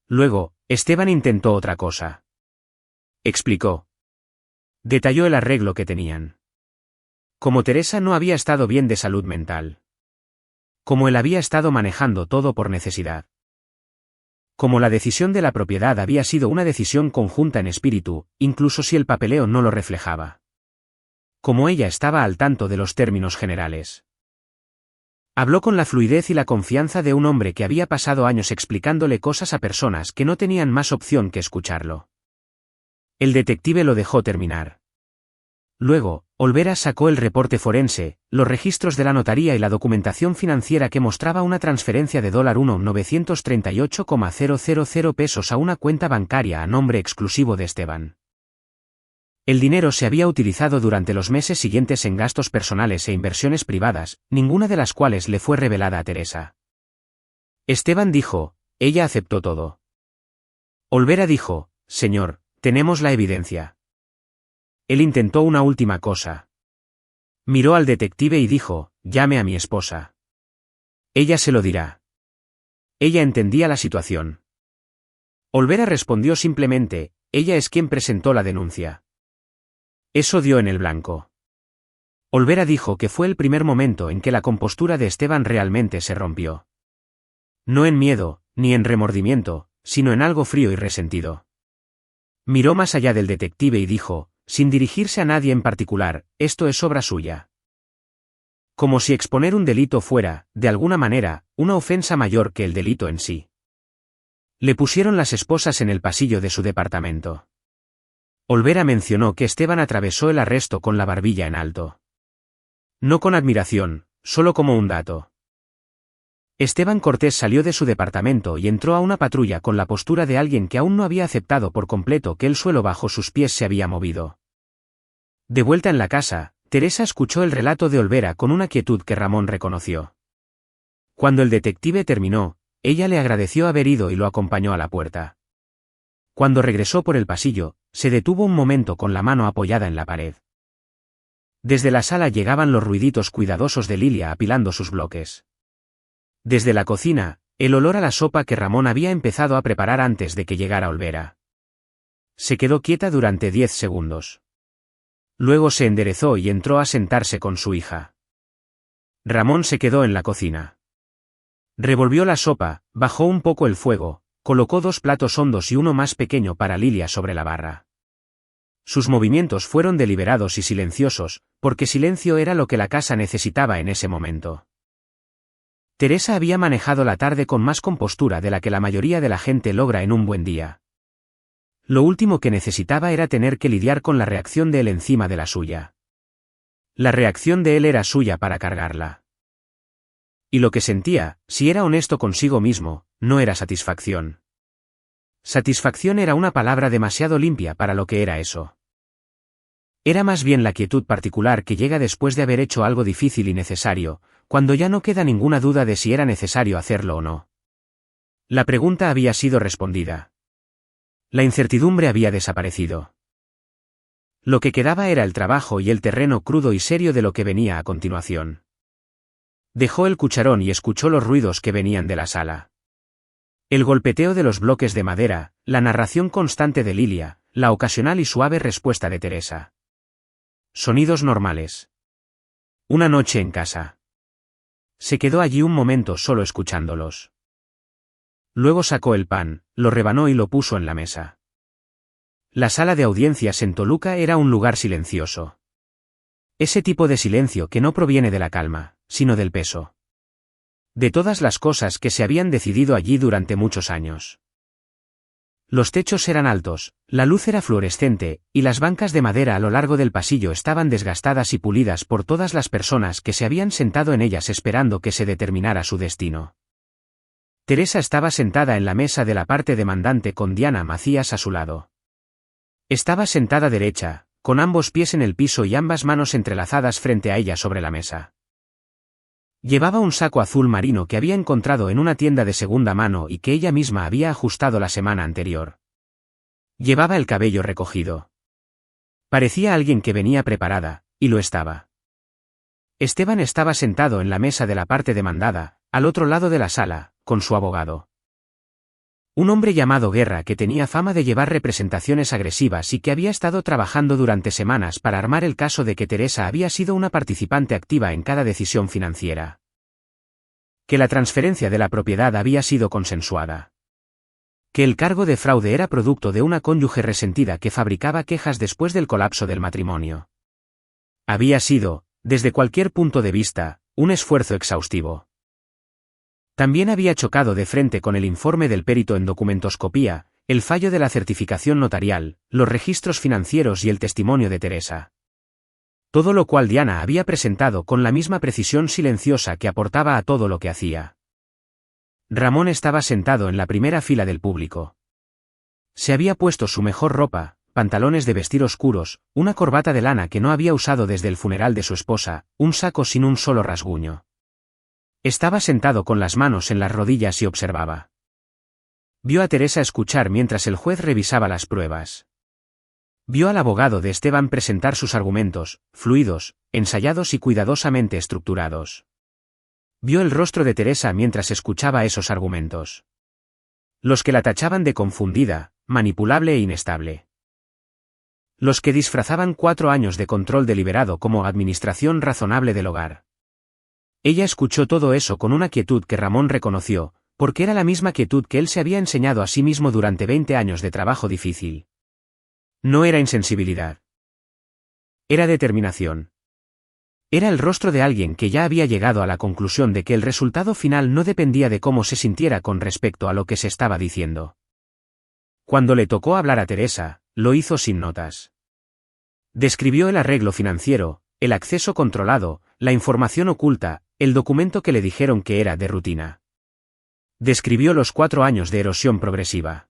Speaker 1: Luego, Esteban intentó otra cosa. Explicó. Detalló el arreglo que tenían. Como Teresa no había estado bien de salud mental. Como él había estado manejando todo por necesidad. Como la decisión de la propiedad había sido una decisión conjunta en espíritu, incluso si el papeleo no lo reflejaba. Como ella estaba al tanto de los términos generales. Habló con la fluidez y la confianza de un hombre que había pasado años explicándole cosas a personas que no tenían más opción que escucharlo. El detective lo dejó terminar. Luego, Olvera sacó el reporte forense, los registros de la notaría y la documentación financiera que mostraba una transferencia de $1,938,000 pesos a una cuenta bancaria a nombre exclusivo de Esteban. El dinero se había utilizado durante los meses siguientes en gastos personales e inversiones privadas, ninguna de las cuales le fue revelada a Teresa. Esteban dijo, ella aceptó todo. Olvera dijo, señor, tenemos la evidencia. Él intentó una última cosa. Miró al detective y dijo, llame a mi esposa. Ella se lo dirá. Ella entendía la situación. Olvera respondió simplemente, ella es quien presentó la denuncia. Eso dio en el blanco. Olvera dijo que fue el primer momento en que la compostura de Esteban realmente se rompió. No en miedo, ni en remordimiento, sino en algo frío y resentido. Miró más allá del detective y dijo, sin dirigirse a nadie en particular, esto es obra suya. Como si exponer un delito fuera, de alguna manera, una ofensa mayor que el delito en sí. Le pusieron las esposas en el pasillo de su departamento. Olvera mencionó que Esteban atravesó el arresto con la barbilla en alto. No con admiración, solo como un dato. Esteban Cortés salió de su departamento y entró a una patrulla con la postura de alguien que aún no había aceptado por completo que el suelo bajo sus pies se había movido. De vuelta en la casa, Teresa escuchó el relato de Olvera con una quietud que Ramón reconoció. Cuando el detective terminó, ella le agradeció haber ido y lo acompañó a la puerta. Cuando regresó por el pasillo, se detuvo un momento con la mano apoyada en la pared. Desde la sala llegaban los ruiditos cuidadosos de Lilia apilando sus bloques. Desde la cocina, el olor a la sopa que Ramón había empezado a preparar antes de que llegara Olvera. Se quedó quieta durante 10 segundos. Luego se enderezó y entró a sentarse con su hija. Ramón se quedó en la cocina. Revolvió la sopa, bajó un poco el fuego, colocó 2 platos hondos y uno más pequeño para Lilia sobre la barra. Sus movimientos fueron deliberados y silenciosos, porque silencio era lo que la casa necesitaba en ese momento. Teresa había manejado la tarde con más compostura de la que la mayoría de la gente logra en un buen día. Lo último que necesitaba era tener que lidiar con la reacción de él encima de la suya. La reacción de él era suya para cargarla. Y lo que sentía, si era honesto consigo mismo, no era satisfacción. Satisfacción era una palabra demasiado limpia para lo que era eso. Era más bien la quietud particular que llega después de haber hecho algo difícil y necesario, cuando ya no queda ninguna duda de si era necesario hacerlo o no. La pregunta había sido respondida. La incertidumbre había desaparecido. Lo que quedaba era el trabajo y el terreno crudo y serio de lo que venía a continuación. Dejó el cucharón y escuchó los ruidos que venían de la sala. El golpeteo de los bloques de madera, la narración constante de Lilia, la ocasional y suave respuesta de Teresa. Sonidos normales. Una noche en casa. Se quedó allí un momento solo escuchándolos. Luego sacó el pan, lo rebanó y lo puso en la mesa. La sala de audiencias en Toluca era un lugar silencioso. Ese tipo de silencio que no proviene de la calma, sino del peso. De todas las cosas que se habían decidido allí durante muchos años. Los techos eran altos, la luz era fluorescente, y las bancas de madera a lo largo del pasillo estaban desgastadas y pulidas por todas las personas que se habían sentado en ellas esperando que se determinara su destino. Teresa estaba sentada en la mesa de la parte demandante con Diana Macías a su lado. Estaba sentada derecha, con ambos pies en el piso y ambas manos entrelazadas frente a ella sobre la mesa. Llevaba un saco azul marino que había encontrado en una tienda de segunda mano y que ella misma había ajustado la semana anterior. Llevaba el cabello recogido. Parecía alguien que venía preparada, y lo estaba. Esteban estaba sentado en la mesa de la parte demandada, al otro lado de la sala, con su abogado. Un hombre llamado Guerra que tenía fama de llevar representaciones agresivas y que había estado trabajando durante semanas para armar el caso de que Teresa había sido una participante activa en cada decisión financiera. Que la transferencia de la propiedad había sido consensuada. Que el cargo de fraude era producto de una cónyuge resentida que fabricaba quejas después del colapso del matrimonio. Había sido, desde cualquier punto de vista, un esfuerzo exhaustivo. También había chocado de frente con el informe del perito en documentoscopía, el fallo de la certificación notarial, los registros financieros y el testimonio de Teresa. Todo lo cual Diana había presentado con la misma precisión silenciosa que aportaba a todo lo que hacía. Ramón estaba sentado en la primera fila del público. Se había puesto su mejor ropa, pantalones de vestir oscuros, una corbata de lana que no había usado desde el funeral de su esposa, un saco sin un solo rasguño. Estaba sentado con las manos en las rodillas y observaba. Vio a Teresa escuchar mientras el juez revisaba las pruebas. Vio al abogado de Esteban presentar sus argumentos, fluidos, ensayados y cuidadosamente estructurados. Vio el rostro de Teresa mientras escuchaba esos argumentos. Los que la tachaban de confundida, manipulable e inestable. Los que disfrazaban 4 años de control deliberado como administración razonable del hogar. Ella escuchó todo eso con una quietud que Ramón reconoció, porque era la misma quietud que él se había enseñado a sí mismo durante 20 años de trabajo difícil. No era insensibilidad. Era determinación. Era el rostro de alguien que ya había llegado a la conclusión de que el resultado final no dependía de cómo se sintiera con respecto a lo que se estaba diciendo. Cuando le tocó hablar a Teresa, lo hizo sin notas. Describió el arreglo financiero, el acceso controlado, la información oculta, el documento que le dijeron que era de rutina. Describió los 4 años de erosión progresiva.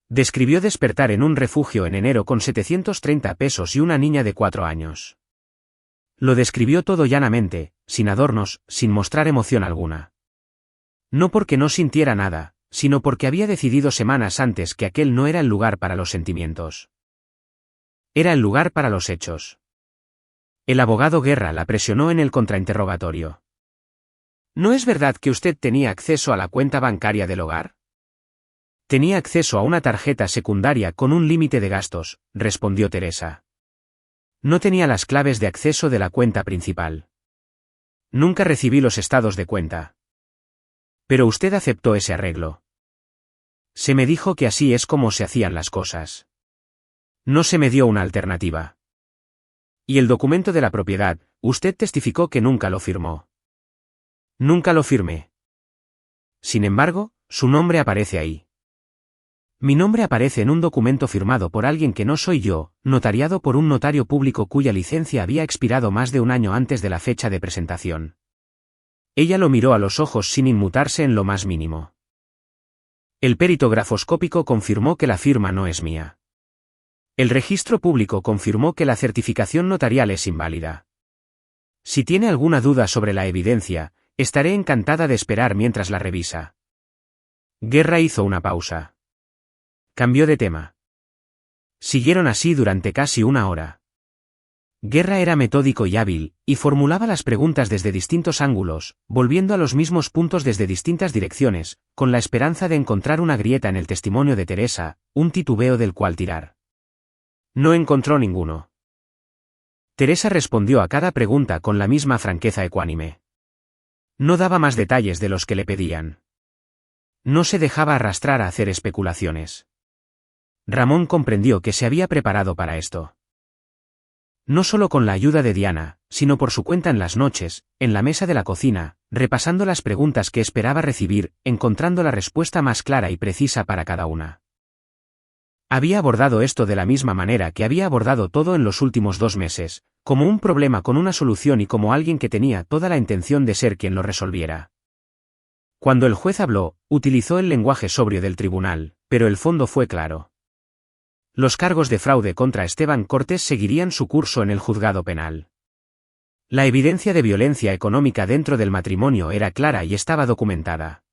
Speaker 1: Describió despertar en un refugio en enero con 730 pesos y una niña de 4 años. Lo describió todo llanamente, sin adornos, sin mostrar emoción alguna. No porque no sintiera nada, sino porque había decidido semanas antes que aquel no era el lugar para los sentimientos. Era el lugar para los hechos. El abogado Guerra la presionó en el contrainterrogatorio. ¿No es verdad que usted tenía acceso a la cuenta bancaria del hogar? Tenía acceso a una tarjeta secundaria con un límite de gastos, respondió Teresa. No tenía las claves de acceso de la cuenta principal. Nunca recibí los estados de cuenta. Pero usted aceptó ese arreglo. Se me dijo que así es como se hacían las cosas. No se me dio una alternativa. Y el documento de la propiedad, usted testificó que nunca lo firmó. Nunca lo firmé. Sin embargo, su nombre aparece ahí. Mi nombre aparece en un documento firmado por alguien que no soy yo, notariado por un notario público cuya licencia había expirado más de un año antes de la fecha de presentación. Ella lo miró a los ojos sin inmutarse en lo más mínimo. El perito grafoscópico confirmó que la firma no es mía. El registro público confirmó que la certificación notarial es inválida. Si tiene alguna duda sobre la evidencia, estaré encantada de esperar mientras la revisa. Guerra hizo una pausa. Cambió de tema. Siguieron así durante casi una hora. Guerra era metódico y hábil, y formulaba las preguntas desde distintos ángulos, volviendo a los mismos puntos desde distintas direcciones, con la esperanza de encontrar una grieta en el testimonio de Teresa, un titubeo del cual tirar. No encontró ninguno. Teresa respondió a cada pregunta con la misma franqueza ecuánime. No daba más detalles de los que le pedían. No se dejaba arrastrar a hacer especulaciones. Ramón comprendió que se había preparado para esto. No solo con la ayuda de Diana, sino por su cuenta en las noches, en la mesa de la cocina, repasando las preguntas que esperaba recibir, encontrando la respuesta más clara y precisa para cada una. Había abordado esto de la misma manera que había abordado todo en los últimos 2 meses, como un problema con una solución y como alguien que tenía toda la intención de ser quien lo resolviera. Cuando el juez habló, utilizó el lenguaje sobrio del tribunal, pero el fondo fue claro. Los cargos de fraude contra Esteban Cortés seguirían su curso en el juzgado penal. La evidencia de violencia económica dentro del matrimonio era clara y estaba documentada.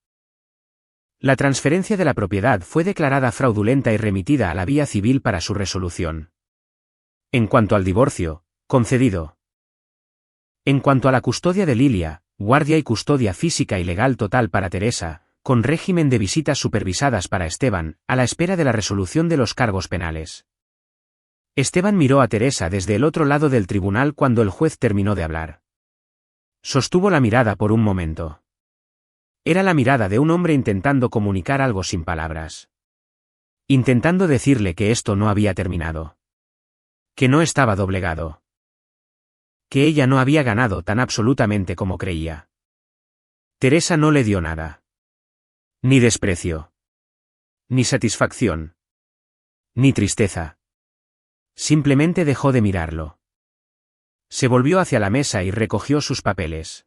Speaker 1: La transferencia de la propiedad fue declarada fraudulenta y remitida a la vía civil para su resolución. En cuanto al divorcio, concedido. En cuanto a la custodia de Lilia, guardia y custodia física y legal total para Teresa, con régimen de visitas supervisadas para Esteban, a la espera de la resolución de los cargos penales. Esteban miró a Teresa desde el otro lado del tribunal cuando el juez terminó de hablar. Sostuvo la mirada por un momento. Era la mirada de un hombre intentando comunicar algo sin palabras. Intentando decirle que esto no había terminado. Que no estaba doblegado. Que ella no había ganado tan absolutamente como creía. Teresa no le dio nada. Ni desprecio. Ni satisfacción. Ni tristeza. Simplemente dejó de mirarlo. Se volvió hacia la mesa y recogió sus papeles.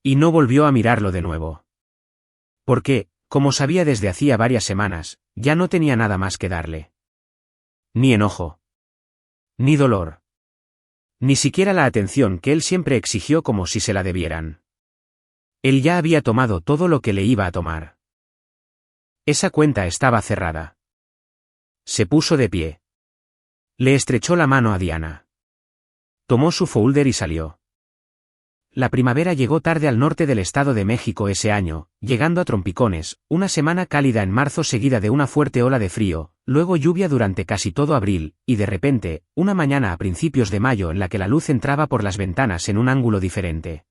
Speaker 1: Y no volvió a mirarlo de nuevo. Porque, como sabía desde hacía varias semanas, ya no tenía nada más que darle. Ni enojo. Ni dolor. Ni siquiera la atención que él siempre exigió como si se la debieran. Él ya había tomado todo lo que le iba a tomar. Esa cuenta estaba cerrada. Se puso de pie. Le estrechó la mano a Diana. Tomó su folder y salió. La primavera llegó tarde al norte del Estado de México ese año, llegando a trompicones, una semana cálida en marzo seguida de una fuerte ola de frío, luego lluvia durante casi todo abril, y de repente, una mañana a principios de mayo en la que la luz entraba por las ventanas en un ángulo diferente.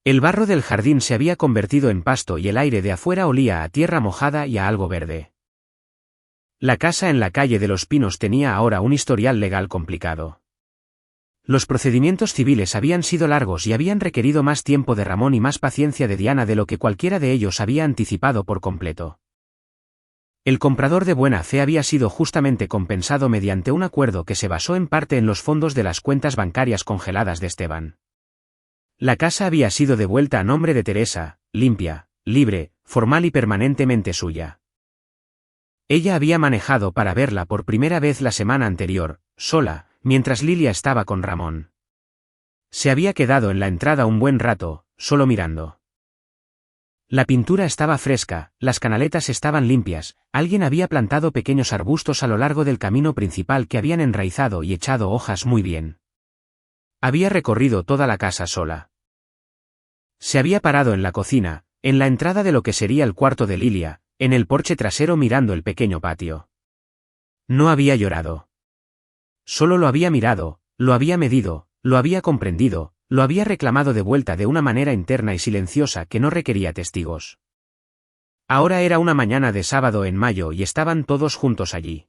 Speaker 1: El barro del jardín se había convertido en pasto y el aire de afuera olía a tierra mojada y a algo verde. La casa en la calle de los Pinos tenía ahora un historial legal complicado. Los procedimientos civiles habían sido largos y habían requerido más tiempo de Ramón y más paciencia de Diana de lo que cualquiera de ellos había anticipado por completo. El comprador de buena fe había sido justamente compensado mediante un acuerdo que se basó en parte en los fondos de las cuentas bancarias congeladas de Esteban. La casa había sido devuelta a nombre de Teresa, limpia, libre, formal y permanentemente suya. Ella había manejado para verla por primera vez la semana anterior, sola, mientras Lilia estaba con Ramón. Se había quedado en la entrada un buen rato, solo mirando. La pintura estaba fresca, las canaletas estaban limpias, alguien había plantado pequeños arbustos a lo largo del camino principal que habían enraizado y echado hojas muy bien. Había recorrido toda la casa sola. Se había parado en la cocina, en la entrada de lo que sería el cuarto de Lilia, en el porche trasero mirando el pequeño patio. No había llorado. Solo lo había mirado, lo había medido, lo había comprendido, lo había reclamado de vuelta de una manera interna y silenciosa que no requería testigos. Ahora era una mañana de sábado en mayo y estaban todos juntos allí.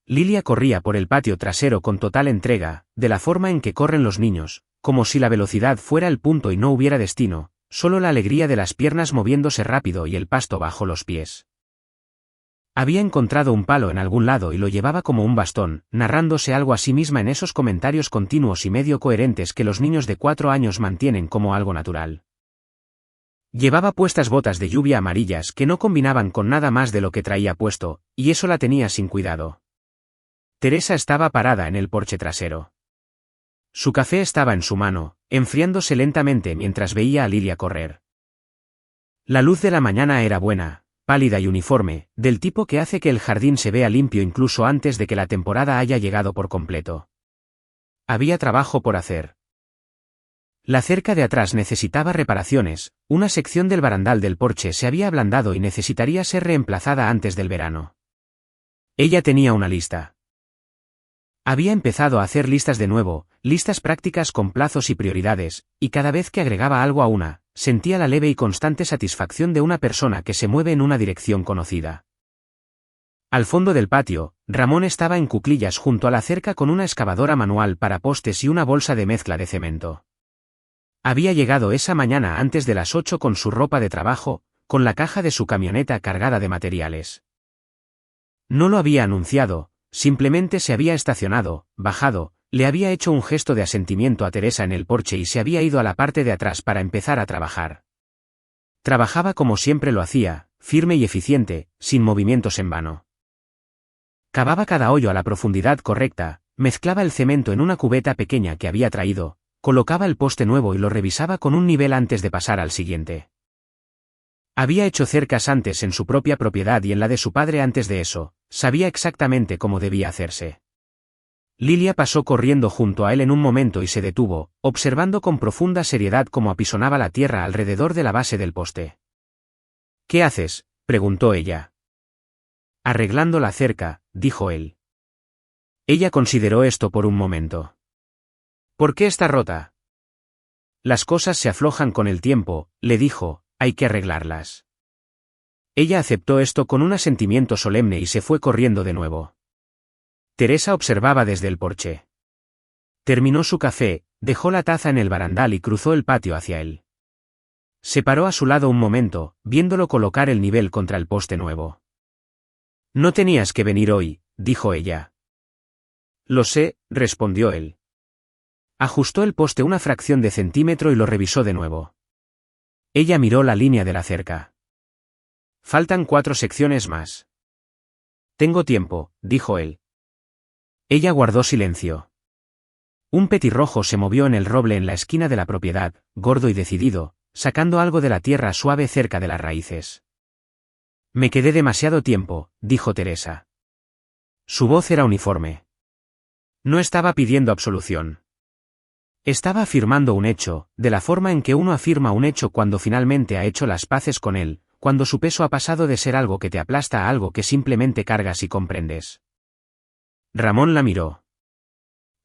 Speaker 1: Lilia corría por el patio trasero con total entrega, de la forma en que corren los niños, como si la velocidad fuera el punto y no hubiera destino, solo la alegría de las piernas moviéndose rápido y el pasto bajo los pies. Había encontrado un palo en algún lado y lo llevaba como un bastón, narrándose algo a sí misma en esos comentarios continuos y medio coherentes que los niños de 4 años mantienen como algo natural. Llevaba puestas botas de lluvia amarillas que no combinaban con nada más de lo que traía puesto, y eso la tenía sin cuidado. Teresa estaba parada en el porche trasero. Su café estaba en su mano, enfriándose lentamente mientras veía a Lilia correr. La luz de la mañana era buena, pálida y uniforme, del tipo que hace que el jardín se vea limpio incluso antes de que la temporada haya llegado por completo. Había trabajo por hacer. La cerca de atrás necesitaba reparaciones, una sección del barandal del porche se había ablandado y necesitaría ser reemplazada antes del verano. Ella tenía una lista. Había empezado a hacer listas de nuevo, listas prácticas con plazos y prioridades, y cada vez que agregaba algo a una, sentía la leve y constante satisfacción de una persona que se mueve en una dirección conocida. Al fondo del patio, Ramón estaba en cuclillas junto a la cerca con una excavadora manual para postes y una bolsa de mezcla de cemento. Había llegado esa mañana antes de las 8 con su ropa de trabajo, con la caja de su camioneta cargada de materiales. No lo había anunciado, simplemente se había estacionado, bajado, le había hecho un gesto de asentimiento a Teresa en el porche y se había ido a la parte de atrás para empezar a trabajar. Trabajaba como siempre lo hacía, firme y eficiente, sin movimientos en vano. Cavaba cada hoyo a la profundidad correcta, mezclaba el cemento en una cubeta pequeña que había traído, colocaba el poste nuevo y lo revisaba con un nivel antes de pasar al siguiente. Había hecho cercas antes en su propia propiedad y en la de su padre antes de eso, sabía exactamente cómo debía hacerse. Lilia pasó corriendo junto a él en un momento y se detuvo, observando con profunda seriedad cómo apisonaba la tierra alrededor de la base del poste. ¿Qué haces?, preguntó ella. Arreglando la cerca, dijo él. Ella consideró esto por un momento. ¿Por qué está rota? Las cosas se aflojan con el tiempo, le dijo, hay que arreglarlas. Ella aceptó esto con un asentimiento solemne y se fue corriendo de nuevo. Teresa observaba desde el porche. Terminó su café, dejó la taza en el barandal y cruzó el patio hacia él. Se paró a su lado un momento, viéndolo colocar el nivel contra el poste nuevo. No tenías que venir hoy, dijo ella. Lo sé, respondió él. Ajustó el poste una fracción de centímetro y lo revisó de nuevo. Ella miró la línea de la cerca. Faltan 4 secciones más. Tengo tiempo, dijo él. Ella guardó silencio. Un petirrojo se movió en el roble en la esquina de la propiedad, gordo y decidido, sacando algo de la tierra suave cerca de las raíces. Me quedé demasiado tiempo, dijo Teresa. Su voz era uniforme. No estaba pidiendo absolución. Estaba afirmando un hecho, de la forma en que uno afirma un hecho cuando finalmente ha hecho las paces con él, cuando su peso ha pasado de ser algo que te aplasta a algo que simplemente cargas y comprendes. Ramón la miró.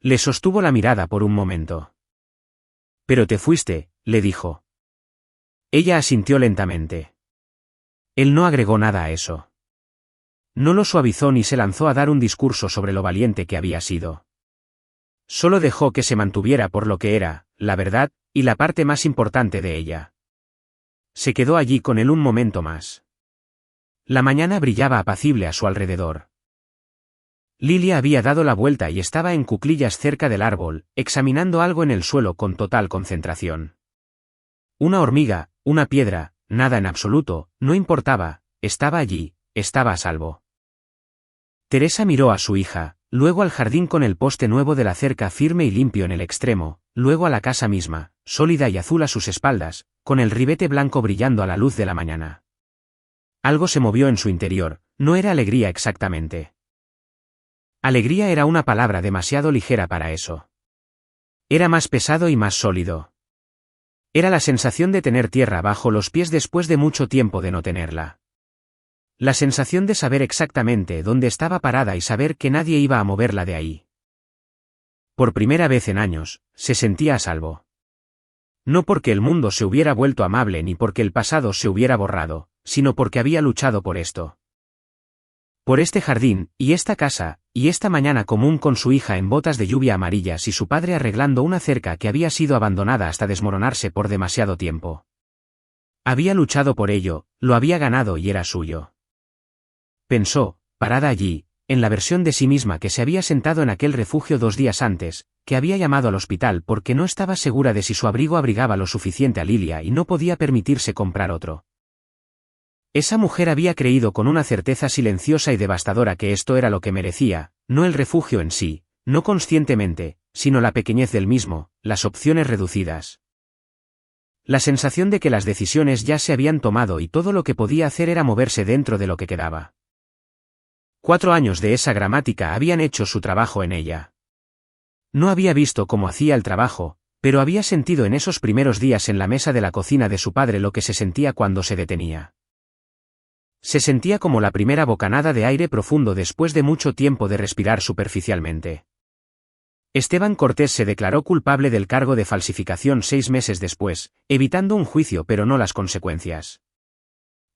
Speaker 1: Le sostuvo la mirada por un momento. Pero te fuiste, le dijo. Ella asintió lentamente. Él no agregó nada a eso. No lo suavizó ni se lanzó a dar un discurso sobre lo valiente que había sido. Solo dejó que se mantuviera por lo que era, la verdad, y la parte más importante de ella. Se quedó allí con él un momento más. La mañana brillaba apacible a su alrededor. Lilia había dado la vuelta y estaba en cuclillas cerca del árbol, examinando algo en el suelo con total concentración. Una hormiga, una piedra, nada en absoluto, no importaba, estaba allí, estaba a salvo. Teresa miró a su hija, luego al jardín con el poste nuevo de la cerca firme y limpio en el extremo, luego a la casa misma, sólida y azul a sus espaldas, con el ribete blanco brillando a la luz de la mañana. Algo se movió en su interior, no era alegría exactamente. Alegría era una palabra demasiado ligera para eso. Era más pesado y más sólido. Era la sensación de tener tierra bajo los pies después de mucho tiempo de no tenerla. La sensación de saber exactamente dónde estaba parada y saber que nadie iba a moverla de ahí. Por primera vez en años, se sentía a salvo. No porque el mundo se hubiera vuelto amable ni porque el pasado se hubiera borrado, sino porque había luchado por esto. Por este jardín, y esta casa, y esta mañana común con su hija en botas de lluvia amarillas y su padre arreglando una cerca que había sido abandonada hasta desmoronarse por demasiado tiempo. Había luchado por ello, lo había ganado y era suyo. Pensó, parada allí, en la versión de sí misma que se había sentado en aquel refugio 2 días antes, que había llamado al hospital porque no estaba segura de si su abrigo abrigaba lo suficiente a Lilia y no podía permitirse comprar otro. Esa mujer había creído con una certeza silenciosa y devastadora que esto era lo que merecía, no el refugio en sí, no conscientemente, sino la pequeñez del mismo, las opciones reducidas. La sensación de que las decisiones ya se habían tomado y todo lo que podía hacer era moverse dentro de lo que quedaba. 4 años de esa gramática habían hecho su trabajo en ella. No había visto cómo hacía el trabajo, pero había sentido en esos primeros días en la mesa de la cocina de su padre lo que se sentía cuando se detenía. Se sentía como la primera bocanada de aire profundo después de mucho tiempo de respirar superficialmente. Esteban Cortés se declaró culpable del cargo de falsificación 6 meses después, evitando un juicio pero no las consecuencias.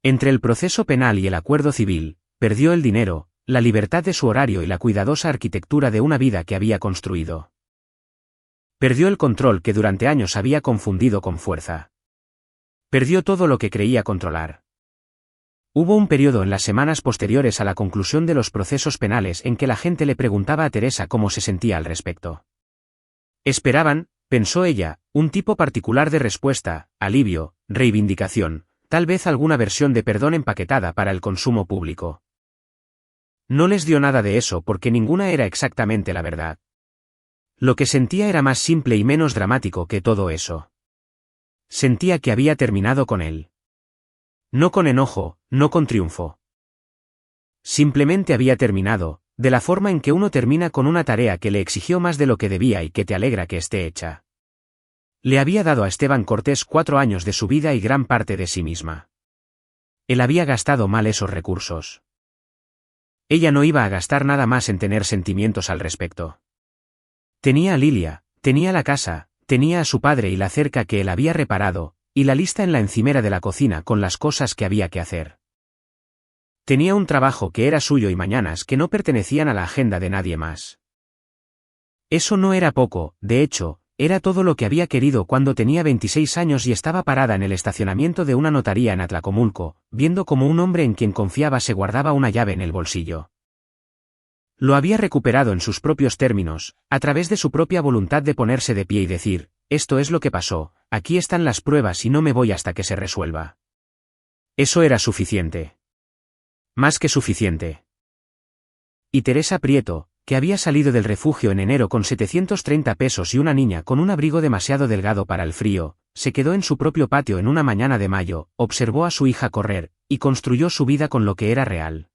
Speaker 1: Entre el proceso penal y el acuerdo civil, perdió el dinero, la libertad de su horario y la cuidadosa arquitectura de una vida que había construido. Perdió el control que durante años había confundido con fuerza. Perdió todo lo que creía controlar. Hubo un periodo en las semanas posteriores a la conclusión de los procesos penales en que la gente le preguntaba a Teresa cómo se sentía al respecto. Esperaban, pensó ella, un tipo particular de respuesta, alivio, reivindicación, tal vez alguna versión de perdón empaquetada para el consumo público. No les dio nada de eso porque ninguna era exactamente la verdad. Lo que sentía era más simple y menos dramático que todo eso. Sentía que había terminado con él. No con enojo, no con triunfo. Simplemente había terminado, de la forma en que uno termina con una tarea que le exigió más de lo que debía y que te alegra que esté hecha. Le había dado a Esteban Cortés 4 años de su vida y gran parte de sí misma. Él había gastado mal esos recursos. Ella no iba a gastar nada más en tener sentimientos al respecto. Tenía a Lilia, tenía la casa, tenía a su padre y la cerca que él había reparado, y la lista en la encimera de la cocina con las cosas que había que hacer. Tenía un trabajo que era suyo y mañanas que no pertenecían a la agenda de nadie más. Eso no era poco, de hecho, era todo lo que había querido cuando tenía 26 años y estaba parada en el estacionamiento de una notaría en Atlacomulco, viendo cómo un hombre en quien confiaba se guardaba una llave en el bolsillo. Lo había recuperado en sus propios términos, a través de su propia voluntad de ponerse de pie y decir, esto es lo que pasó, aquí están las pruebas y no me voy hasta que se resuelva. Eso era suficiente. Más que suficiente. Y Teresa Prieto, que había salido del refugio en enero con 730 pesos y una niña con un abrigo demasiado delgado para el frío, se quedó en su propio patio en una mañana de mayo, observó a su hija correr, y construyó su vida con lo que era real.